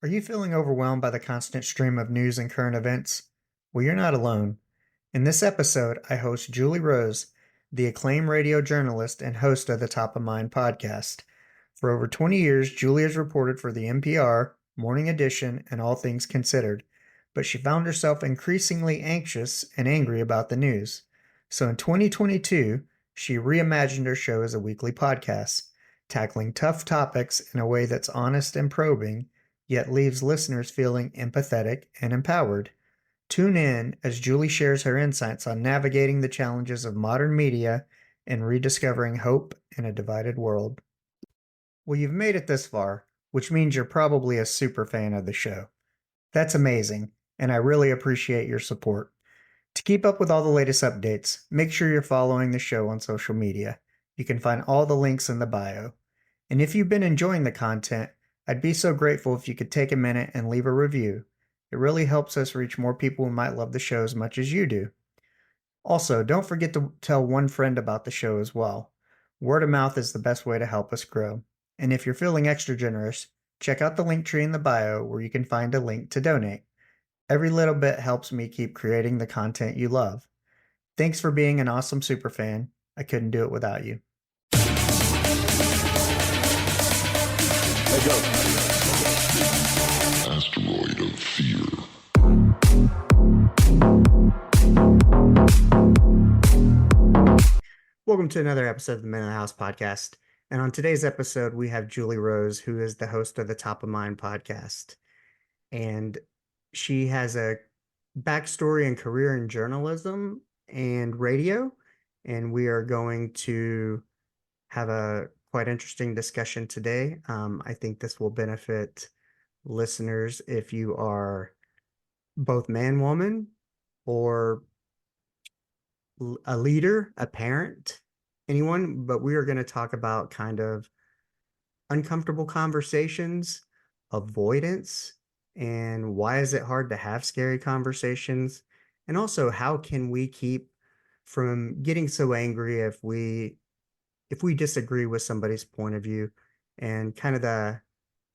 Are you feeling overwhelmed by the constant stream of news and current events? Well, you're not alone. In this episode, I host Julie Rose, the acclaimed radio journalist and host of the Top of Mind podcast. For over 20 years, Julie has reported for the NPR, Morning Edition, and All Things Considered, but she found herself increasingly anxious and angry about the news. So in 2022, she reimagined her show as a weekly podcast, tackling tough topics in a way that's honest and probing yet leaves listeners feeling empathetic and empowered. Tune in as Julie shares her insights on navigating the challenges of modern media and rediscovering hope in a divided world. Well, you've made it this far, which means you're probably a super fan of the show. That's amazing, and I really appreciate your support. To keep up with all the latest updates, make sure you're following the show on social media. You can find all the links in the bio. And if you've been enjoying the content, I'd be so grateful if you could take a minute and leave a review. It really helps us reach more people who might love the show as much as you do. Also, don't forget to tell one friend about the show as well. Word of mouth is the best way to help us grow. And if you're feeling extra generous, check out the link tree in the bio where you can find a link to donate. Every little bit helps me keep creating the content you love. Thanks for being an awesome superfan. I couldn't do it without you. Hey, go. Asteroid of fear. Welcome to another episode of the Men in the House podcast. And on today's episode, we have Julie Rose, who is the host of the Top of Mind podcast. And she has a backstory and career in journalism and radio. And we are going to have a quite interesting discussion today. I think this will benefit listeners if you are both man, woman, or a leader, a parent, anyone. But we are going to talk about kind of uncomfortable conversations, avoidance, and why is it hard to have scary conversations? And also, how can we keep from getting so angry if we disagree with somebody's point of view? And kind of the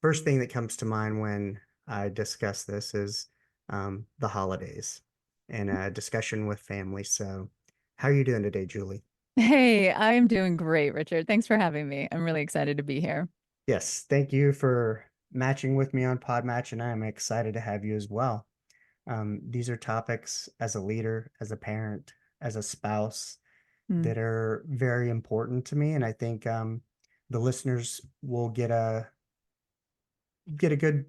first thing that comes to mind when I discuss this is the holidays and a discussion with family. So how are you doing today, Julie? Hey, I'm doing great, Richard. Thanks for having me. I'm really excited to be here. Yes, thank you for matching with me on Podmatch, and I am excited to have you as well. These are topics as a leader, as a parent, as a spouse Mm. that are very important to me, and I think the listeners will get a a good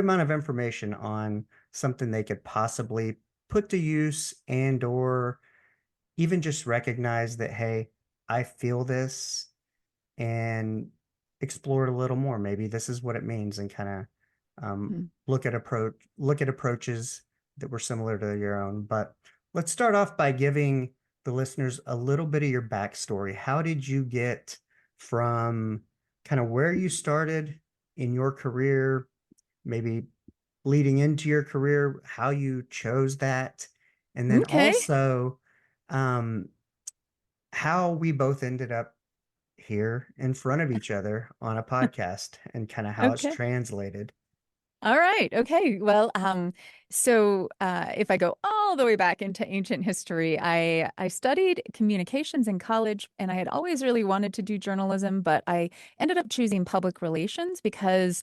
amount of information on something they could possibly put to use and or even just recognize that, hey, I feel this, and explore it a little more. Maybe this is what it means, and kind of Mm. look at approaches that were similar to your own. But let's start off by giving the listeners a little bit of your backstory. How did you get from kind of where you started in your career, maybe leading into your career, how you chose that, and then Okay. also um, how we both ended up here in front of each other on a podcast and kind of how it's Okay. translated. All right. Okay. Well, if I go all the way back into ancient history, I studied communications in college, and I had always really wanted to do journalism, but I ended up choosing public relations because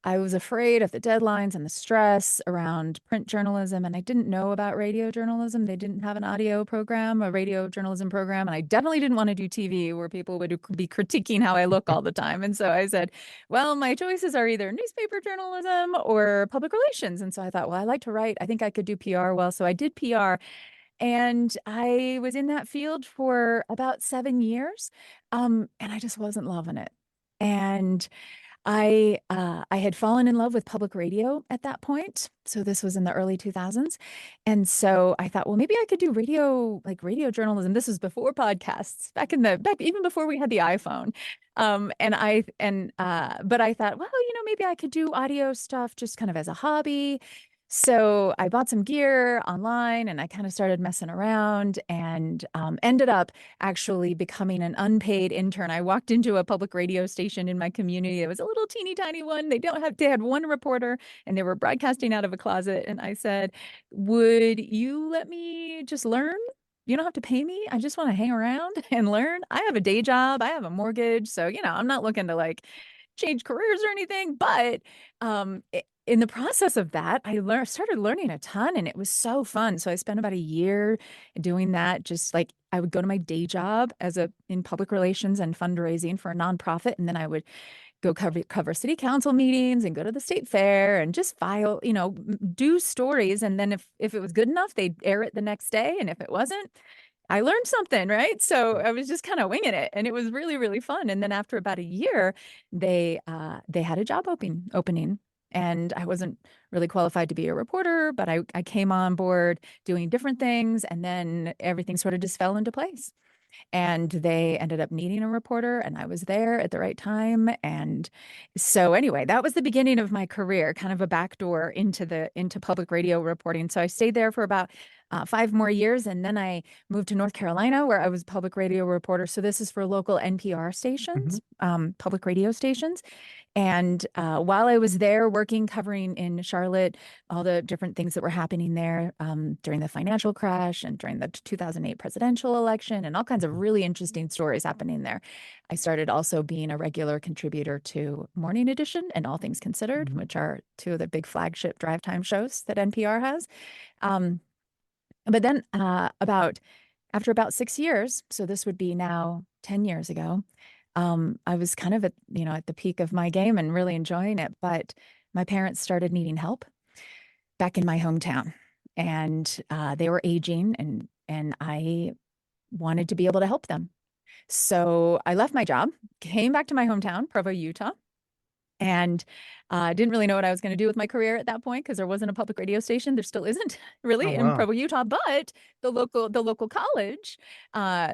I was afraid of the deadlines and the stress around print journalism, and I didn't know about radio journalism. They didn't have an audio program, a radio journalism program, and I definitely didn't want to do TV where people would be critiquing how I look all the time. And so I said, well, my choices are either newspaper journalism or public relations. And so I thought, well, I like to write. I think I could do PR well. So I did PR, and I was in that field for about 7 years, and I just wasn't loving it. And I had fallen in love with public radio at that point. So this was in the early 2000s. And so I thought, well, maybe I could do radio, like radio journalism. This was before podcasts, back even before we had the iPhone. But I thought, well, maybe I could do audio stuff just kind of as a hobby. So I bought some gear online and I kind of started messing around and ended up actually becoming an unpaid intern. I walked into a public radio station in my community. It was a little teeny tiny one. They had one reporter and they were broadcasting out of a closet. And I said, would you let me just learn? You don't have to pay me. I just want to hang around and learn. I have a day job. I have a mortgage. So, I'm not looking to like change careers or anything, but in the process of that, started learning a ton and it was so fun. So I spent about a year doing that. Just like I would go to my day job in public relations and fundraising for a nonprofit. And then I would go cover city council meetings and go to the state fair and just file, do stories. And then if it was good enough, they'd air it the next day. And if it wasn't, I learned something, right? So I was just kind of winging it, and it was really, really fun. And then after about a year, they had a job opening, and I wasn't really qualified to be a reporter, but I came on board doing different things, and then everything sort of just fell into place. And they ended up needing a reporter, and I was there at the right time. And so anyway, that was the beginning of my career, kind of a backdoor into public radio reporting. So I stayed there for about 5 more years, and then I moved to North Carolina, where I was a public radio reporter. So this is for local NPR Mm-hmm. stations, public radio stations. And while I was there working, covering in Charlotte, all the different things that were happening there during the financial crash and during the 2008 presidential election, and all kinds of really interesting stories happening there. I started also being a regular contributor to Morning Edition and All Things Considered, Mm-hmm. which are two of the big flagship drive time shows that NPR has. Um, but then after about 6 years, so this would be now 10 years ago, I was kind of at the peak of my game and really enjoying it. But my parents started needing help back in my hometown, and they were aging, and I wanted to be able to help them. So I left my job, came back to my hometown, Provo, Utah, and didn't really know what I was going to do with my career at that point because there wasn't a public radio station. There still isn't Oh, really in wow. Provo, Utah, but the local college,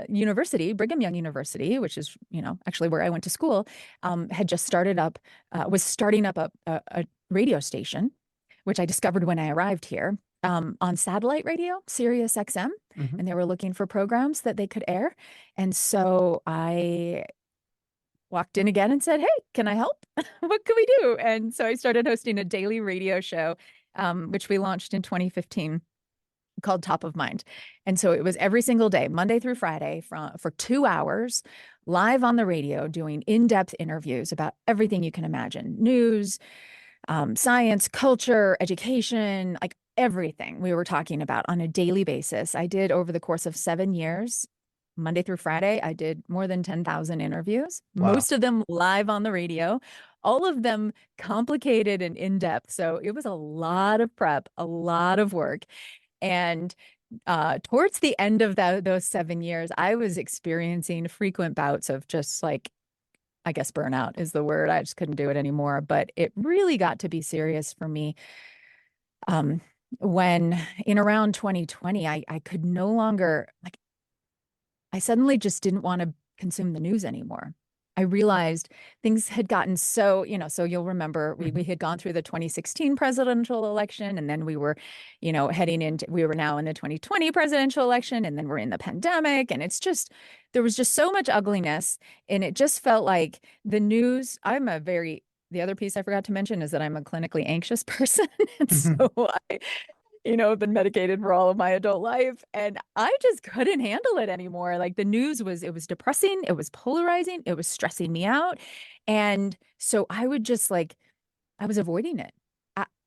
university, Brigham Young University, which is actually where I went to school, had just was starting up a radio station, which I discovered when I arrived here. On satellite radio, Sirius XM, Mm-hmm. and they were looking for programs that they could air. And so I walked in again and said, "Hey, can I help? What can we do?" And so I started hosting a daily radio show, which we launched in 2015, called Top of Mind. And so it was every single day, Monday through Friday, for 2 hours, live on the radio, doing in-depth interviews about everything you can imagine: news, science, culture, education, like everything we were talking about on a daily basis. I did over the course of 7 years. Monday through Friday, I did more than 10,000 interviews, Wow. most of them live on the radio, all of them complicated and in depth. So it was a lot of prep, a lot of work. And towards the end of those 7 years, I was experiencing frequent bouts of just like, I guess burnout is the word. I just couldn't do it anymore. But it really got to be serious for me um, when in around 2020, I could no longer, like, I suddenly just didn't want to consume the news anymore. I realized things had gotten so you'll remember we Mm-hmm. we had gone through the 2016 presidential election, and then we were now in the 2020 presidential election, and then we're in the pandemic, and there was just so much ugliness, and it just felt like the news. The other piece I forgot to mention is that I'm a clinically anxious person. And Mm-hmm. so I been medicated for all of my adult life, and I just couldn't handle it anymore. Like it was depressing, it was polarizing, it was stressing me out. And so I was avoiding it,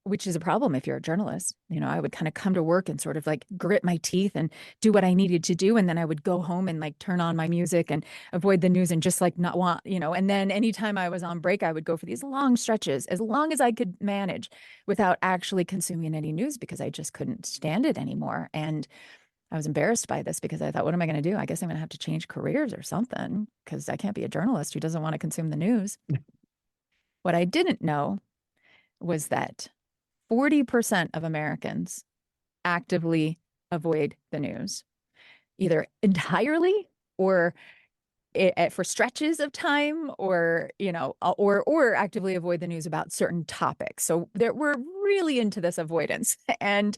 which is a problem if you're a journalist. I would kind of come to work and sort of like grit my teeth and do what I needed to do. And then I would go home and like turn on my music and avoid the news and just like not and then anytime I was on break, I would go for these long stretches as long as I could manage without actually consuming any news because I just couldn't stand it anymore. And I was embarrassed by this because I thought, what am I going to do? I guess I'm going to have to change careers or something because I can't be a journalist who doesn't want to consume the news. What I didn't know was that 40% of Americans actively avoid the news, either entirely or for stretches of time, or or actively avoid the news about certain topics. So we're really into this avoidance. And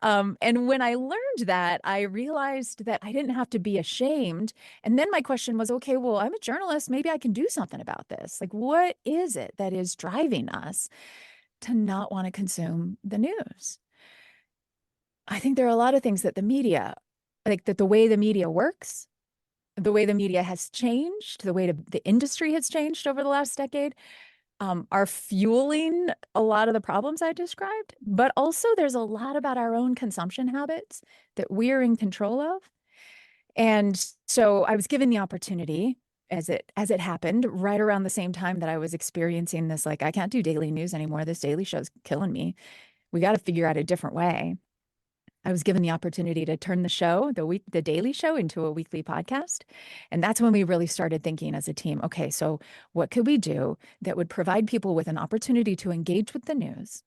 when I learned that, I realized that I didn't have to be ashamed. And then my question was, okay, well, I'm a journalist, maybe I can do something about this. Like, what is it that is driving us to not want to consume the news? I think there are a lot of things that the media, like that the way the media works, the way the media has changed, the way the industry has changed over the last decade, are fueling a lot of the problems I described. But also, there's a lot about our own consumption habits that we're in control of. And so I was given the opportunity, as it happened, right around the same time that I was experiencing this, like, I can't do daily news anymore. This daily show's killing me. We got to figure out a different way. I was given the opportunity to turn the daily show, into a weekly podcast. And that's when we really started thinking as a team, okay, so what could we do that would provide people with an opportunity to engage with the news?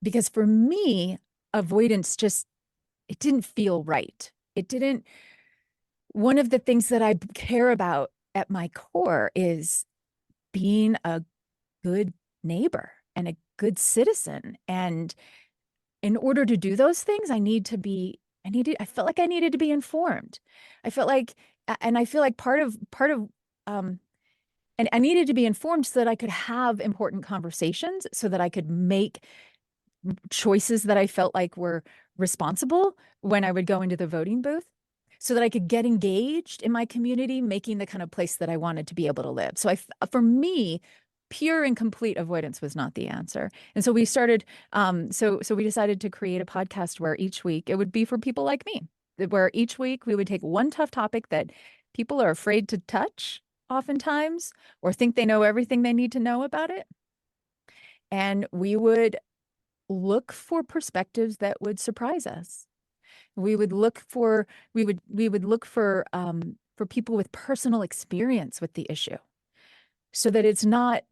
Because for me, avoidance it didn't feel right. One of the things that I care about at my core is being a good neighbor and a good citizen. And in order to do those things, I felt like I needed to be informed. I felt like, and I feel like um, and I needed to be informed so that I could have important conversations, so that I could make choices that I felt like were responsible when I would go into the voting booth, so that I could get engaged in my community, making the kind of place that I wanted to be able to live. So for me, pure and complete avoidance was not the answer. And so we started, so we decided to create a podcast where each week it would be for people like me, where each week we would take one tough topic that people are afraid to touch oftentimes, or think they know everything they need to know about it. And we would look for perspectives that would surprise us. We would look for people with personal experience with the issue, so that it's not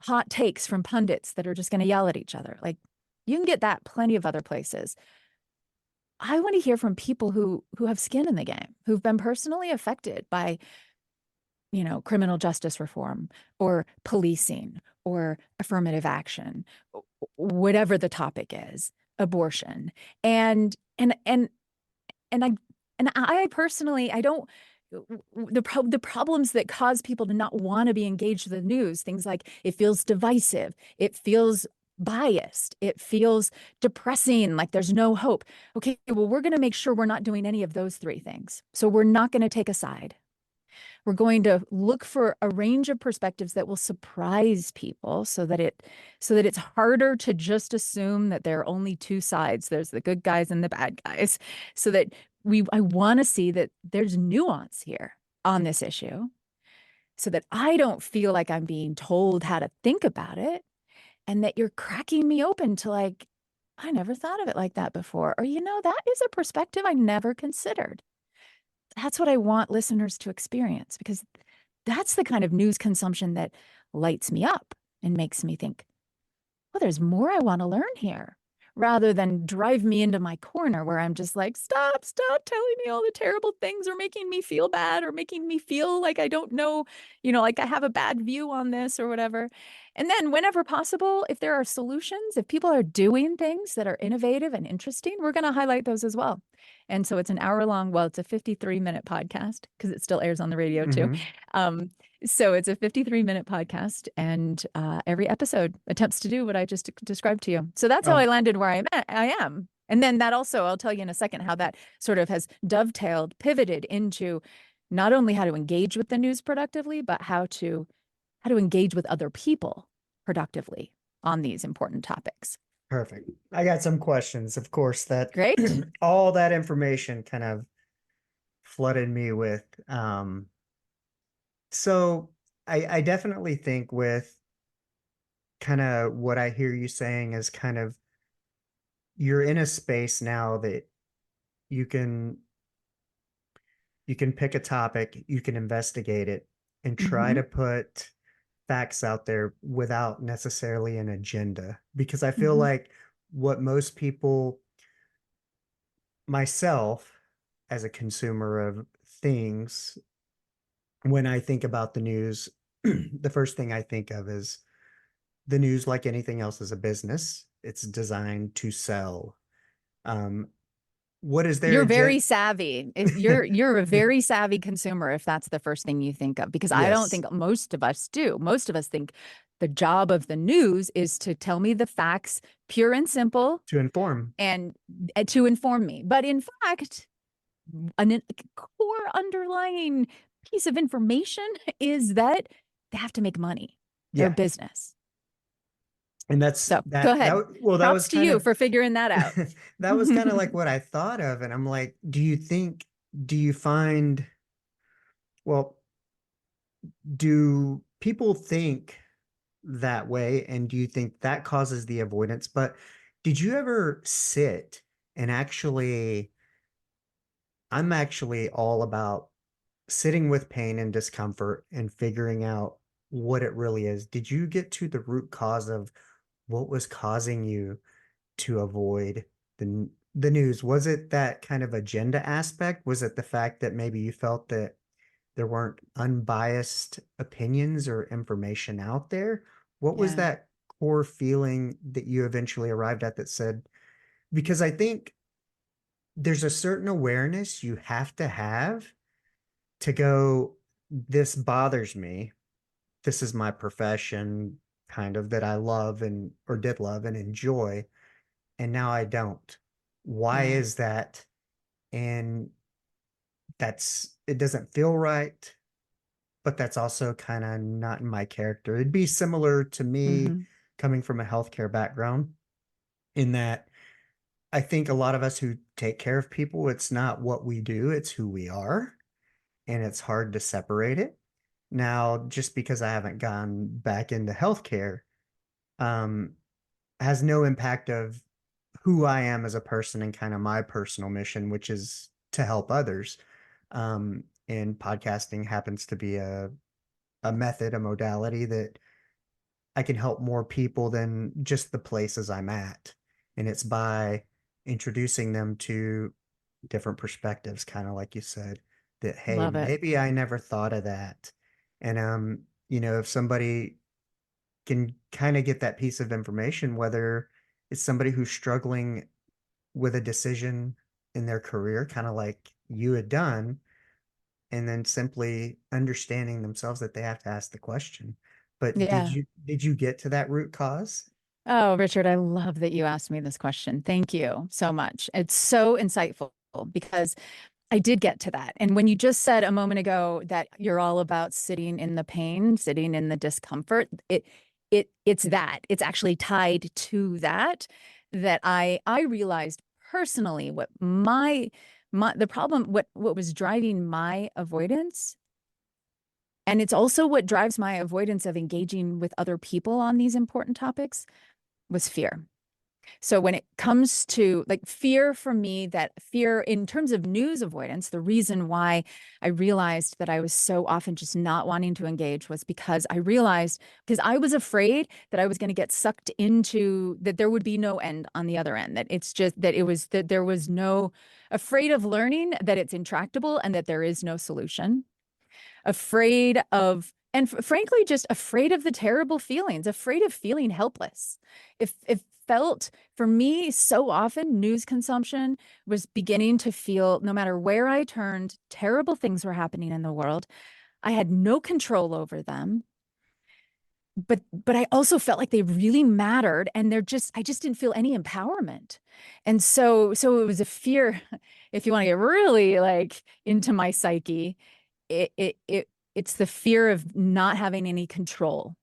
hot takes from pundits that are just going to yell at each other. Like, you can get that plenty of other places. I want to hear from people who have skin in the game, who've been personally affected by, criminal justice reform, or policing, or affirmative action, whatever the topic is, abortion. And I personally, I don't, the problems that cause people to not want to be engaged with the news, things like it feels divisive, it feels biased, it feels depressing, like there's no hope. Okay, well, we're going to make sure we're not doing any of those three things. So we're not going to take a side. We're going to look for a range of perspectives that will surprise people, so that it's harder to just assume that there are only two sides. There's the good guys and the bad guys. So that I want to see that there's nuance here on this issue, so that I don't feel like I'm being told how to think about it, and that you're cracking me open to, like, I never thought of it like that before, or, that is a perspective I never considered. That's what I want listeners to experience, because that's the kind of news consumption that lights me up and makes me think, well, there's more I want to learn here, rather than drive me into my corner where I'm just like, stop telling me all the terrible things, or making me feel bad, or making me feel like I don't know, like I have a bad view on this or whatever. And then whenever possible, if there are solutions, if people are doing things that are innovative and interesting, we're going to highlight those as well. And so it's an hour long, well, it's a 53-minute podcast, because it still airs on the radio too. Um, so it's a 53-minute podcast, and every episode attempts to do what I just described to you. So that's how I landed where I am. And then that also, I'll tell you in a second, how that sort of has pivoted into not only how to engage with the news productively, but how to engage with other people productively on these important topics. Perfect. I got some questions, of course, that Great. all that information kind of flooded me with. So I definitely think with kind of what I hear you saying is kind of, you're in a space now that you can pick a topic, you can investigate it, and try to put facts out there without necessarily an agenda. Because I feel like what most people, myself as a consumer of things, when I think about the news, the first thing I think of is the news, like anything else, is a business. It's designed to sell. Um, what is their You're very agenda? savvy. You're a very savvy consumer if that's the first thing you think of, because I don't Yes, think most of us do. Most of us think the job of the news is to tell me the facts, pure and simple, to inform. and to inform me. But in fact, a core underlying piece of information is that they have to make money. They're a Yeah, business. and that's So go that. ahead. Well, that was Props to kind you of for figuring that out. that was kind of like what I thought of, and I'm like, do you find, well, do people think that way, and do you think that causes the avoidance? But did you ever sit and actually, I'm actually all about sitting with pain and discomfort and figuring out what it really is. Did you get to the root cause of what was causing you to avoid the news? Was it that kind of agenda aspect? Was it the fact that maybe you felt that there weren't unbiased opinions or information out there? What was Yeah. that core feeling that you eventually arrived at that said, because I think there's a certain awareness you have to go, this bothers me. This is my profession, kind of, that I love and or did love and enjoy, and now I don't. Why Yeah. is that? And that's, it doesn't feel right, but that's also kind of not in my character. It'd be similar to me Hmm. coming from a healthcare background, in that I think a lot of us who take care of people, it's not what we do, it's who we are, and it's hard to separate it. Now, just because I haven't gone back into healthcare, um, has no impact of who I am as a person and kind of my personal mission, which is to help others. And podcasting happens to be a method, a modality that I can help more people than just the places I'm at. And it's by introducing them to different perspectives, kind of like you said, that, hey, Love it. maybe I never thought of that. And if somebody can kind of get that piece of information, whether it's somebody who's struggling with a decision in their career, kind of like you had done, and then simply understanding themselves that they have to ask the question. But Yeah. did you get to that root cause? Oh, Richard, I love that you asked me this question. Thank you so much. It's so insightful because I did get to that. And when you just said a moment ago that you're all about sitting in the pain, sitting in the discomfort, it's that. It's actually tied to that that I realized personally what my the problem, what was driving my avoidance, and it's also what drives my avoidance of engaging with other people on these important topics, was fear. So when it comes to like fear, for me, that fear in terms of news avoidance, the reason why I realized that I was so often just not wanting to engage was because I was afraid that I was going to get sucked into, that there would be no end on the other end, that it's just that it was that there was no, afraid of learning that it's intractable and that there is no solution, afraid of, and frankly, just afraid of the terrible feelings, afraid of feeling helpless. If felt for me so often, news consumption was beginning to feel, no matter where I turned, terrible things were happening in the world. I had no control over them, but I also felt like they really mattered, and I just didn't feel any empowerment. And so it was a fear, if you want to get really like into my psyche, it's the fear of not having any control,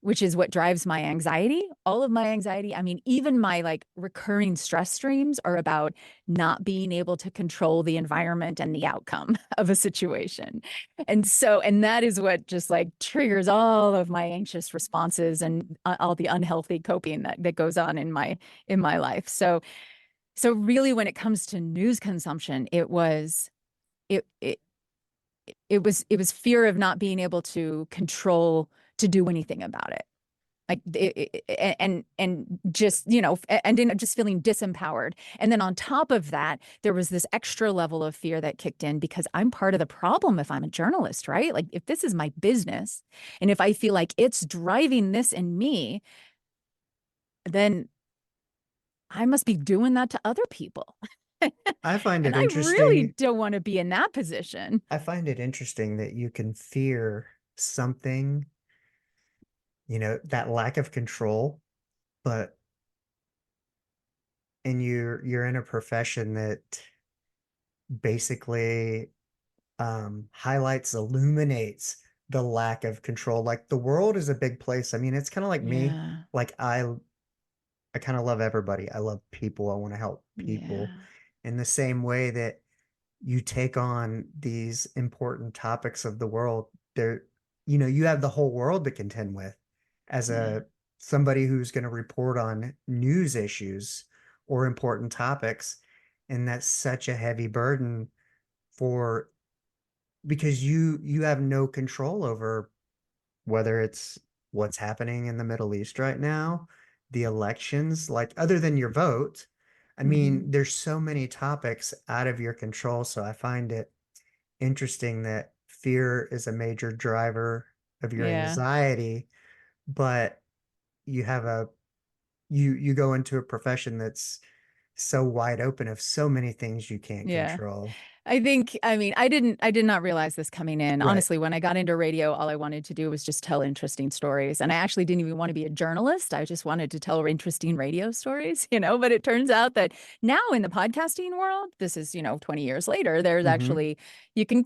which is what drives my anxiety. All of my anxiety, I mean, even my like recurring stress streams are about not being able to control the environment and the outcome of a situation. And that is what just like triggers all of my anxious responses and all the unhealthy coping that goes on in my life. So really when it comes to news consumption, it it it was fear of not being able to control, to do anything about it. like and just and then just feeling disempowered. And then on top of that, there was this extra level of fear that kicked in because I'm part of the problem if I'm a journalist, right? Like if this is my business and if I feel like it's driving this in me, then I must be doing that to other people. I find And it I really interesting. don't want to be in that position. I find it interesting that you can fear something, that lack of control, but and you're in a profession that basically highlights, illuminates the lack of control. Like the world is a big place. I mean, it's kind of like me. Yeah. Like I kind of love everybody. I love people. I want to help people Yeah. in the same way that you take on these important topics of the world. There, you have the whole world to contend with as Yeah. a somebody who's going to report on news issues or important topics. And that's such a heavy burden for because you have no control over whether it's what's happening in the Middle East right now, the elections, like other than your vote. I Hmm. mean, there's so many topics out of your control. So I find it interesting that fear is a major driver of your Yeah. anxiety, but you have a you go into a profession that's so wide open of so many things you can't Yeah. control. I mean, I did not realize this coming in. Right. Honestly, when I got into radio, all I wanted to do was just tell interesting stories. And I actually didn't even want to be a journalist. I just wanted to tell interesting radio stories, but it turns out that now in the podcasting world, this is, 20 years later, there's Hmm. actually, you can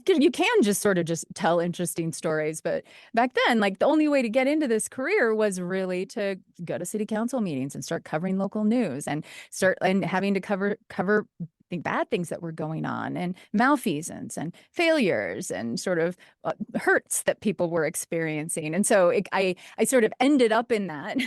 just sort of just tell interesting stories. But back then, like the only way to get into this career was really to go to city council meetings and start covering local news and start and having to cover bad things that were going on and malfeasance and failures and sort of hurts that people were experiencing. And so I sort of ended up in that.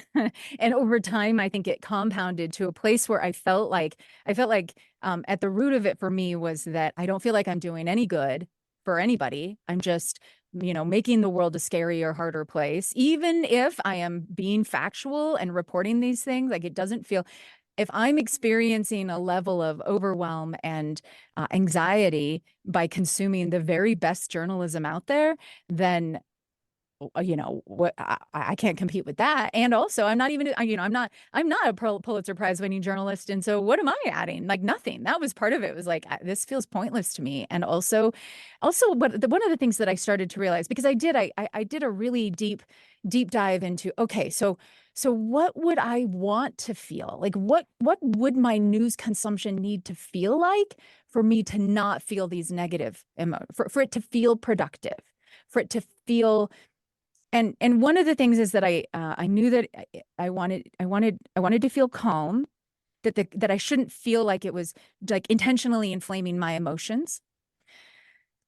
And over time, I think it compounded to a place where I felt like at the root of it for me was that I don't feel like I'm doing any good for anybody. I'm just making the world a scarier, harder place. Even if I am being factual and reporting these things, like it doesn't feel, if I'm experiencing a level of overwhelm and anxiety by consuming the very best journalism out there, then what I can't compete with that. And also, I'm not even I'm not a Pulitzer Prize winning journalist, and so what am I adding? Like nothing. That was part of it. Was like this feels pointless to me. And also, one of the things that I started to realize because I did a really deep dive into okay, so what would I want to feel? Like what would my news consumption need to feel like for me to not feel these negative for it to feel productive, for it to feel and one of the things is that I knew that I wanted to feel calm, that I shouldn't feel like it was like intentionally inflaming my emotions,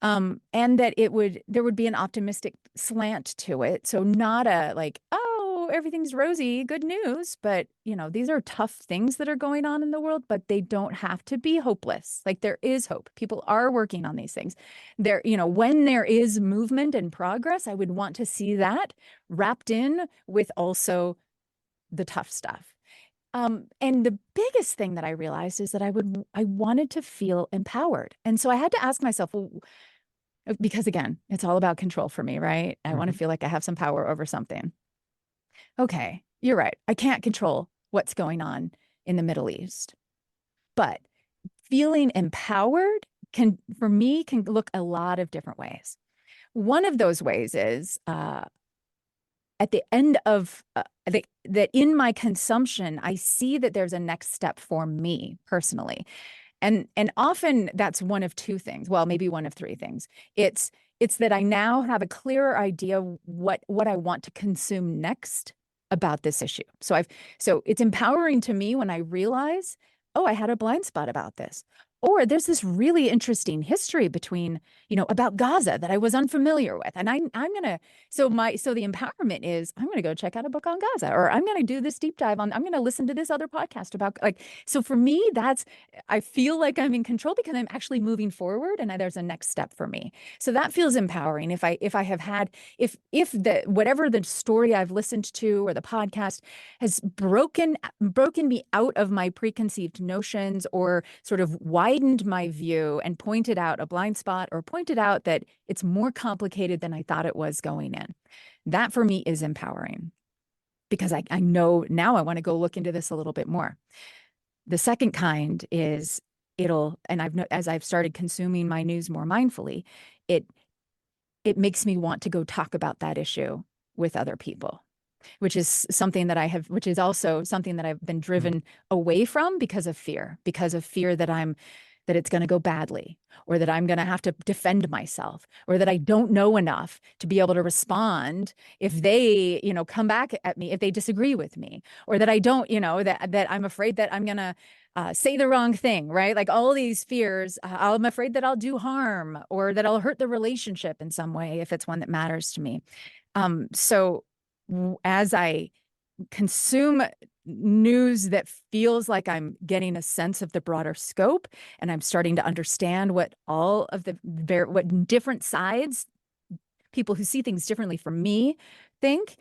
and that there would be an optimistic slant to it. So not a like, oh, everything's rosy, good news, but these are tough things that are going on in the world, but they don't have to be hopeless. Like there is hope. People are working on these things. When there is movement and progress, I would want to see that wrapped in with also the tough stuff. And the biggest thing that I realized is that I wanted to feel empowered. And so I had to ask myself, well, because again, it's all about control for me, right? I want to Hmm. feel like I have some power over something. Okay, you're right. I can't control what's going on in the Middle East, but feeling empowered for me, can look a lot of different ways. One of those ways is at the end of that in my consumption, I see that there's a next step for me personally. And often that's one of two things. Well, maybe one of three things. It's that I now have a clearer idea what I want to consume next about this issue. So it's empowering to me when I realize, oh, I had a blind spot about this. Or there's this really interesting history between, about Gaza that I was unfamiliar with. And I'm gonna, so the empowerment is I'm gonna go check out a book on Gaza, or I'm gonna do this deep dive I'm gonna listen to this other podcast about so for me, I feel like I'm in control because I'm actually moving forward and there's a next step for me. So that feels empowering. If I have had, if the, whatever the story I've listened to or the podcast has broken me out of my preconceived notions, or sort of widened my view and pointed out a blind spot, or pointed out that it's more complicated than I thought it was going in. That for me is empowering, because I know now I want to go look into this a little bit more. The second kind is as I've started consuming my news more mindfully, it makes me want to go talk about that issue with other people, which is also something that I've been driven away from because of fear that it's going to go badly, or that I'm going to have to defend myself, or that I don't know enough to be able to respond if they, come back at me, if they disagree with me, or that I don't, that I'm afraid that I'm going to say the wrong thing, right? Like all these fears, I'm afraid that I'll do harm, or that I'll hurt the relationship in some way if it's one that matters to me. So as I consume news that feels like I'm getting a sense of the broader scope, and I'm starting to understand what all of what different sides, people who see things differently from me, think,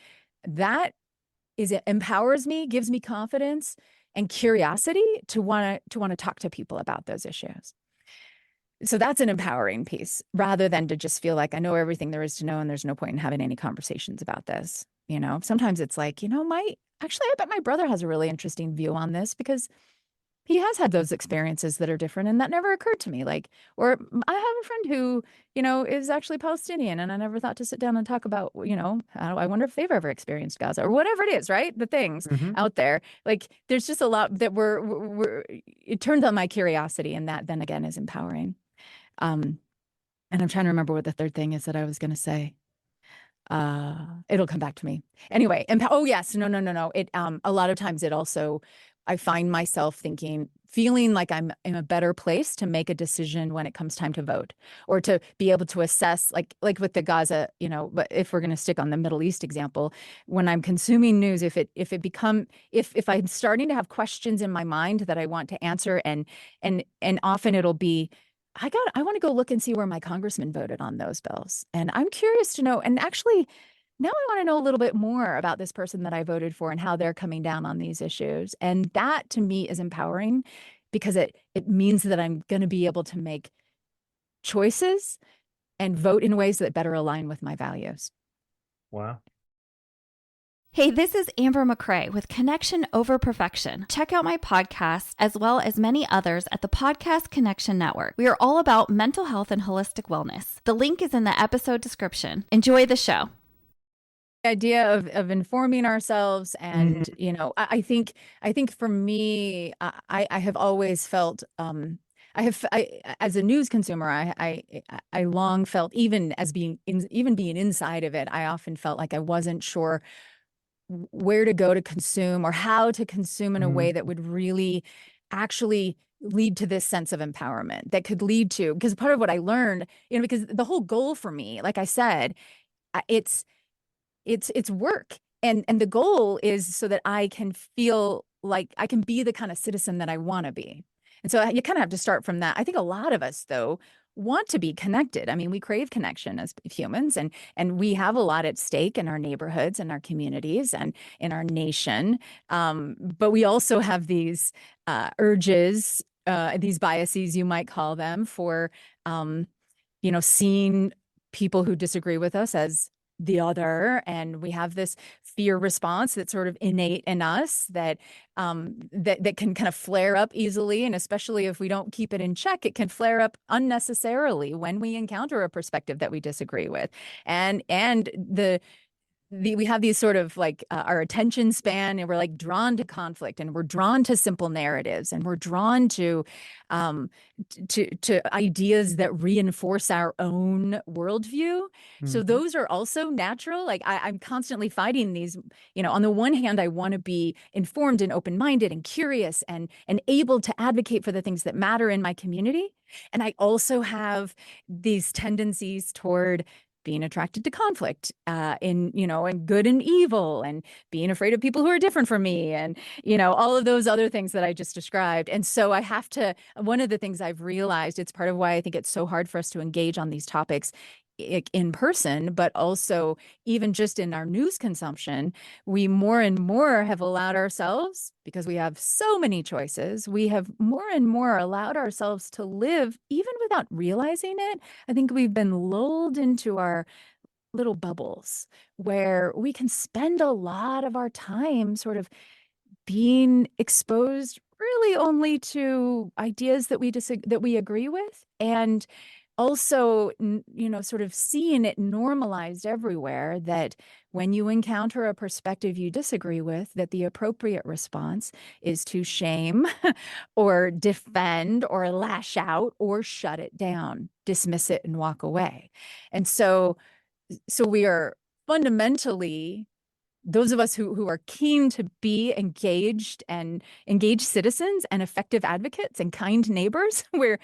that it empowers me, gives me confidence and curiosity to want to talk to people about those issues. So that's an empowering piece, rather than to just feel like I know everything there is to know and there's no point in having any conversations about this. Sometimes it's like, I bet my brother has a really interesting view on this, because he has had those experiences that are different, and that never occurred to me. Or I have a friend who, is actually Palestinian, and I never thought to sit down and talk about, I wonder if they've ever experienced Gaza, or whatever it is, right? The things out there. There's just a lot that it turns on my curiosity, and that then again is empowering. And I'm trying to remember what the third thing is that I was going to say. It'll come back to me. Anyway, oh yes, no. It a lot of times it also, I find myself feeling like I'm in a better place to make a decision when it comes time to vote, or to be able to assess, like with the Gaza, but if we're going to stick on the Middle East example, when I'm consuming news, if I'm starting to have questions in my mind that I want to answer, and often it'll be, I want to go look and see where my congressman voted on those bills. And I'm curious to know, and actually now I want to know a little bit more about this person that I voted for and how they're coming down on these issues. And that to me is empowering, because it means that I'm going to be able to make choices and vote in ways that better align with my values. Wow. Hey, this is Amber McCrae with Connection Over Perfection. Check out my podcast, as well as many others, at the Podcast Connection Network. We are all about mental health and holistic wellness. The link is in the episode description. Enjoy the show. The idea of informing ourselves, and I think for me, I have always felt as a news consumer, I long felt, even being inside of it, I often felt like I wasn't sure where to go to consume, or how to consume in a way that would really actually lead to this sense of empowerment, that could lead to, because part of what I learned, because the whole goal for me, like I said, it's work. And the goal is so that I can feel like I can be the kind of citizen that I want to be. And so you kind of have to start from that. I think a lot of us, though, want to be connected. I mean, we crave connection as humans, and we have a lot at stake in our neighborhoods and our communities and in our nation. But we also have these urges, these biases, you might call them, for, seeing people who disagree with us as the other, and we have this fear response that's sort of innate in us that that can kind of flare up easily, and especially if we don't keep it in check, it can flare up unnecessarily when we encounter a perspective that we disagree with, and we have these sort of like our attention span, and we're like drawn to conflict, and we're drawn to simple narratives, and we're drawn to ideas that reinforce our own worldview. So Mhm. those are also natural. Like I'm constantly fighting these, on the one hand, I want to be informed and open-minded and curious and able to advocate for the things that matter in my community. And I also have these tendencies toward being attracted to conflict, and good and evil, and being afraid of people who are different from me, and all of those other things that I just described. And so I have to, one of the things I've realized, it's part of why I think it's so hard for us to engage on these topics in person, but also even just in our news consumption, we more and more have allowed ourselves, because we have so many choices, we have more and more allowed ourselves to live even without realizing it. I think we've been lulled into our little bubbles where we can spend a lot of our time sort of being exposed really only to ideas that we agree with, and also sort of seeing it normalized everywhere, that when you encounter a perspective you disagree with, that the appropriate response is to shame or defend or lash out or shut it down, dismiss it, and walk away. And so we are fundamentally, those of us who are keen to be engaged and engaged citizens and effective advocates and kind neighbors, we're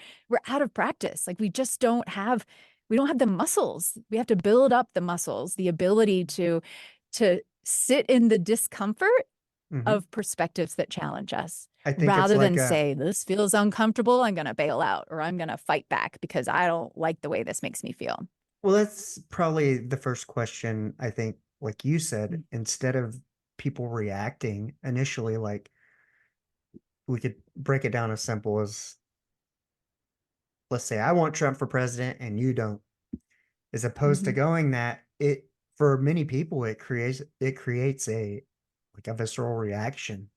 out of practice. Like we don't have the muscles. We have to build up the muscles, the ability to sit in the discomfort Mhm. of perspectives that challenge us, I think it's rather like than a say, this feels uncomfortable, I'm going to bail out, or I'm going to fight back because I don't like the way this makes me feel. well, that's probably the first question. I think, like you said, Mm. instead of people reacting initially, like we could break it down as simple as, let's say I want Trump for president and you don't, as opposed to Mhm. going that it, for many people, it creates a, like a visceral reaction.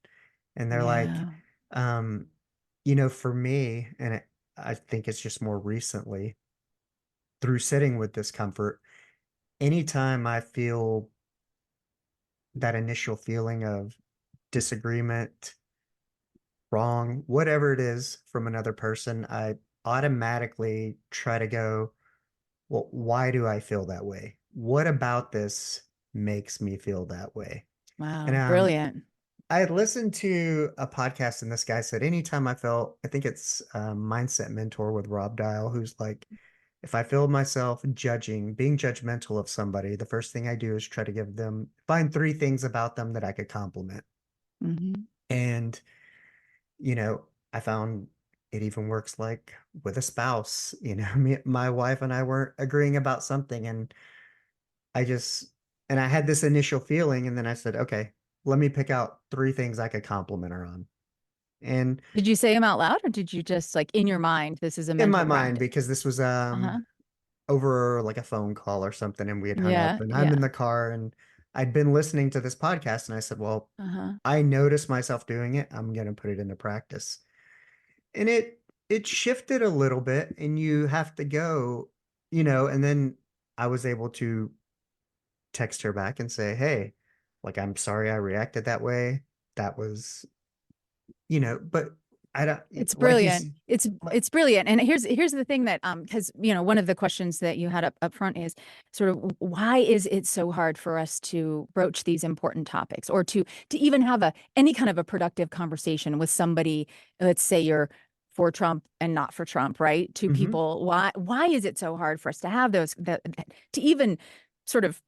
And they're like, Yeah. um, for me, and I think it's just more recently through sitting with discomfort, anytime I feel that initial feeling of disagreement, wrong, whatever it is from another person, I automatically try to go, well, why do I feel that way? What about this makes me feel that way? And Wow. Brilliant. I had listened to a podcast, and this guy said, anytime I felt, I think it's Mindset Mentor with Rob Dial, who's like, if I feel myself being judgmental of somebody, the first thing I do is try to find three things about them that I could compliment. Mhm. And, you know, I found it even works like with a spouse. My wife and I weren't agreeing about something, and I just, and I had this initial feeling, and then I said, okay, let me pick out three things I could compliment her on. And Did you say them out loud, or did you just like in your mind, this is a in my mental mind, practice? because this was Uh-huh. over like a phone call or something, and we had hung up, Yeah. and I'm in Yeah. the car, and I'd been listening to this podcast, and I said, well, Uh-huh. I noticed myself doing it. I'm going to put it into practice. And it shifted a little bit, and you have to go, and then I was able to text her back and say, hey, like, I'm sorry I reacted that way. That was, but I don't, It's like you, brilliant. It's like, it's brilliant. And here's the thing that because one of the questions that you had up front is sort of, why is it so hard for us to broach these important topics, or to even have any kind of a productive conversation with somebody? Let's say you're for Trump and not for Trump, right? Two mhm, people. Why is it so hard for us to have to even sort of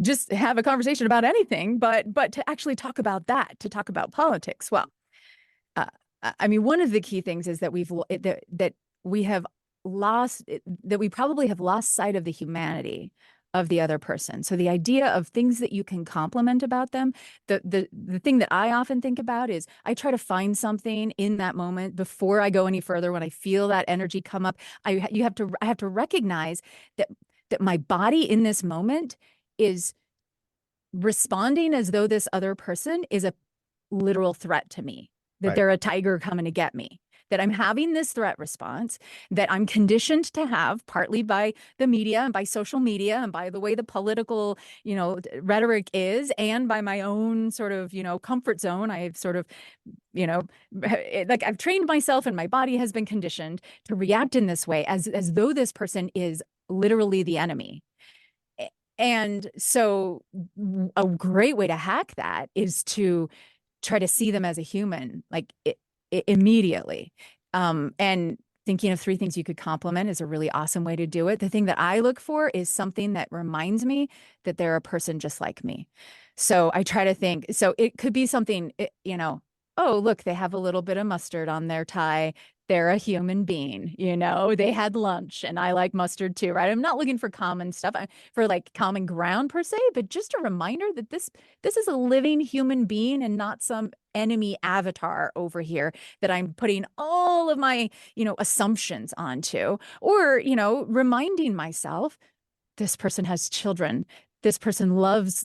just have a conversation about anything, but to actually talk about that, to talk about politics? Well, uh, I mean, one of the key things is that that we have that we probably have lost sight of the humanity of the other person. So the idea of things that you can compliment about them, the thing that I often think about is I try to find something in that moment before I go any further. When I feel that energy come up, I have to recognize that my body in this moment is responding as though this other person is a literal threat to me, that right. they're a tiger coming to get me, that I'm having this threat response that I'm conditioned to have, partly by the media and by social media and by the way the political, rhetoric is, and by my own sort of, comfort zone. I've sort of, like I've trained myself and my body has been conditioned to react in this way as though this person is literally the enemy. And so a great way to hack that is to try to see them as a human, like immediately. And thinking of 3 things you could compliment is a really awesome way to do it. The thing that I look for is something that reminds me that they're a person just like me. So I try to think, so it could be something, oh, look, they have a little bit of mustard on their tie. They're a human being, they had lunch and I like mustard too, right? I'm not looking for common stuff for like common ground per se, but just a reminder that this is a living human being and not some enemy avatar over here that I'm putting all of my, assumptions onto, or, reminding myself this person has children. This person loves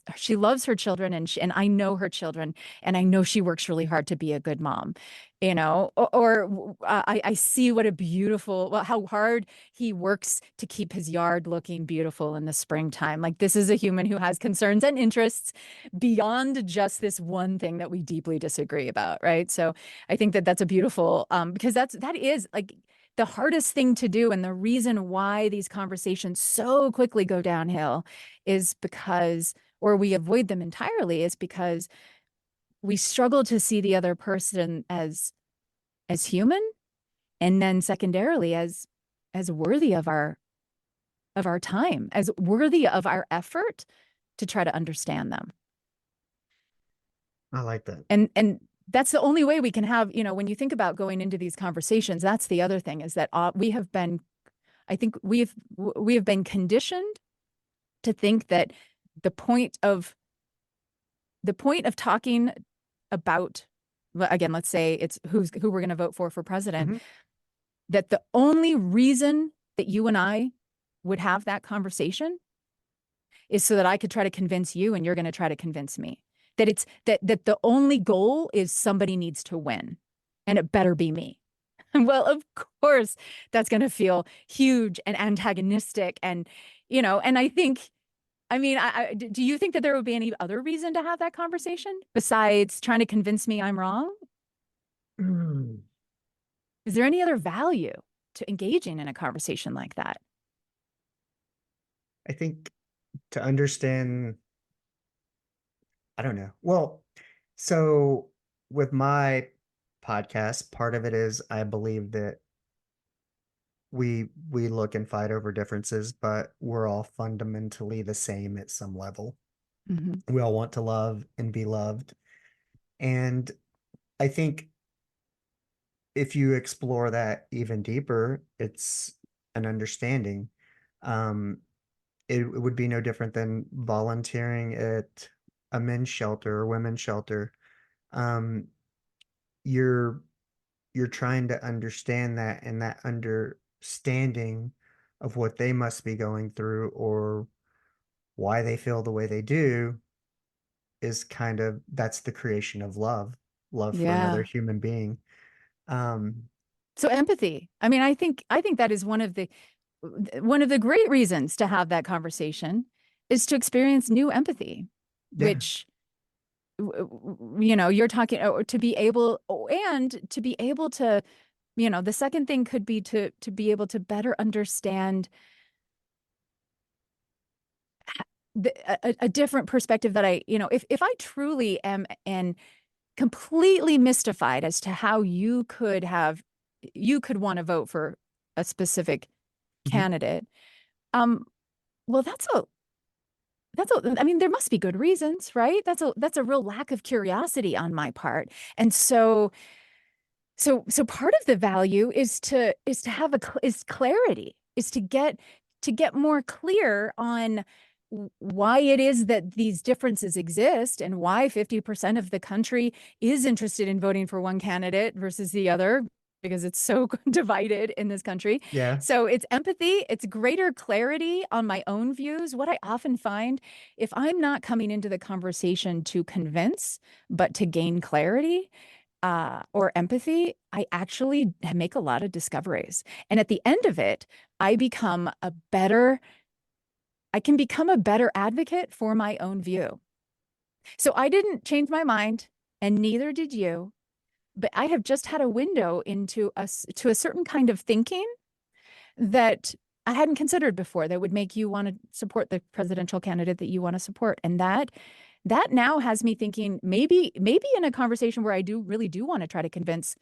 her children, and I know her children, and I know she works really hard to be a good mom, or I see what a beautiful, how hard he works to keep his yard looking beautiful in the springtime. Like, this is a human who has concerns and interests beyond just this one thing that we deeply disagree about, right? So I think that that's a beautiful, because that is like the hardest thing to do. And the reason why these conversations so quickly go downhill is because, or we avoid them entirely, is because we struggle to see the other person as human, and then secondarily as worthy of our time, as worthy of our effort to try to understand them. I like that. And that's the only way we can have, when you think about going into these conversations, that's the other thing, is that we have been conditioned to think that the point of talking about, again, let's say it's who we're going to vote for president, Mm-hmm. that the only reason that you and I would have that conversation is so that I could try to convince you and you're going to try to convince me. That it's that the only goal is somebody needs to win, and it better be me. Well, of course, that's going to feel huge and antagonistic, and and I think, I mean, do you think that there would be any other reason to have that conversation besides trying to convince me I'm wrong? Is there any other value to engaging in a conversation like that? I think to understand, I don't know. Well, so with my podcast, part of it is I believe that we look and fight over differences, but we're all fundamentally the same at some level. Mm-hmm. We all want to love and be loved. And I think if you explore that even deeper, it's an understanding. Um, it would be no different than volunteering at a men's shelter or women's shelter. Um, you're trying to understand that, and that understanding of what they must be going through or why they feel the way they do is kind of, that's the creation of love for another Yeah. human being. Um, So empathy. I mean, I think that is one of the great reasons to have that conversation, is to experience new empathy, yeah, which you're talking, or to be able, and to be able to, the second thing could be to be able to better understand a different perspective that if I truly am and completely mystified as to how you could want to vote for a specific mhm, candidate. Well, I mean, there must be good reasons, right? That's a real lack of curiosity on my part. And so part of the value is to have is clarity, is to get more clear on why it is that these differences exist, and why 50% of the country is interested in voting for one candidate versus the other, because it's so divided in this country. yeah, So it's empathy, it's greater clarity on my own views. What I often find, if I'm not coming into the conversation to convince, but to gain clarity, or empathy, I actually make a lot of discoveries. And at the end of it, I can become a better advocate for my own view. So I didn't change my mind, and neither did you. But I have just had a window into to a certain kind of thinking that I hadn't considered before that would make you want to support the presidential candidate that you want to support. And that now has me thinking maybe in a conversation where I really do want to try to convince,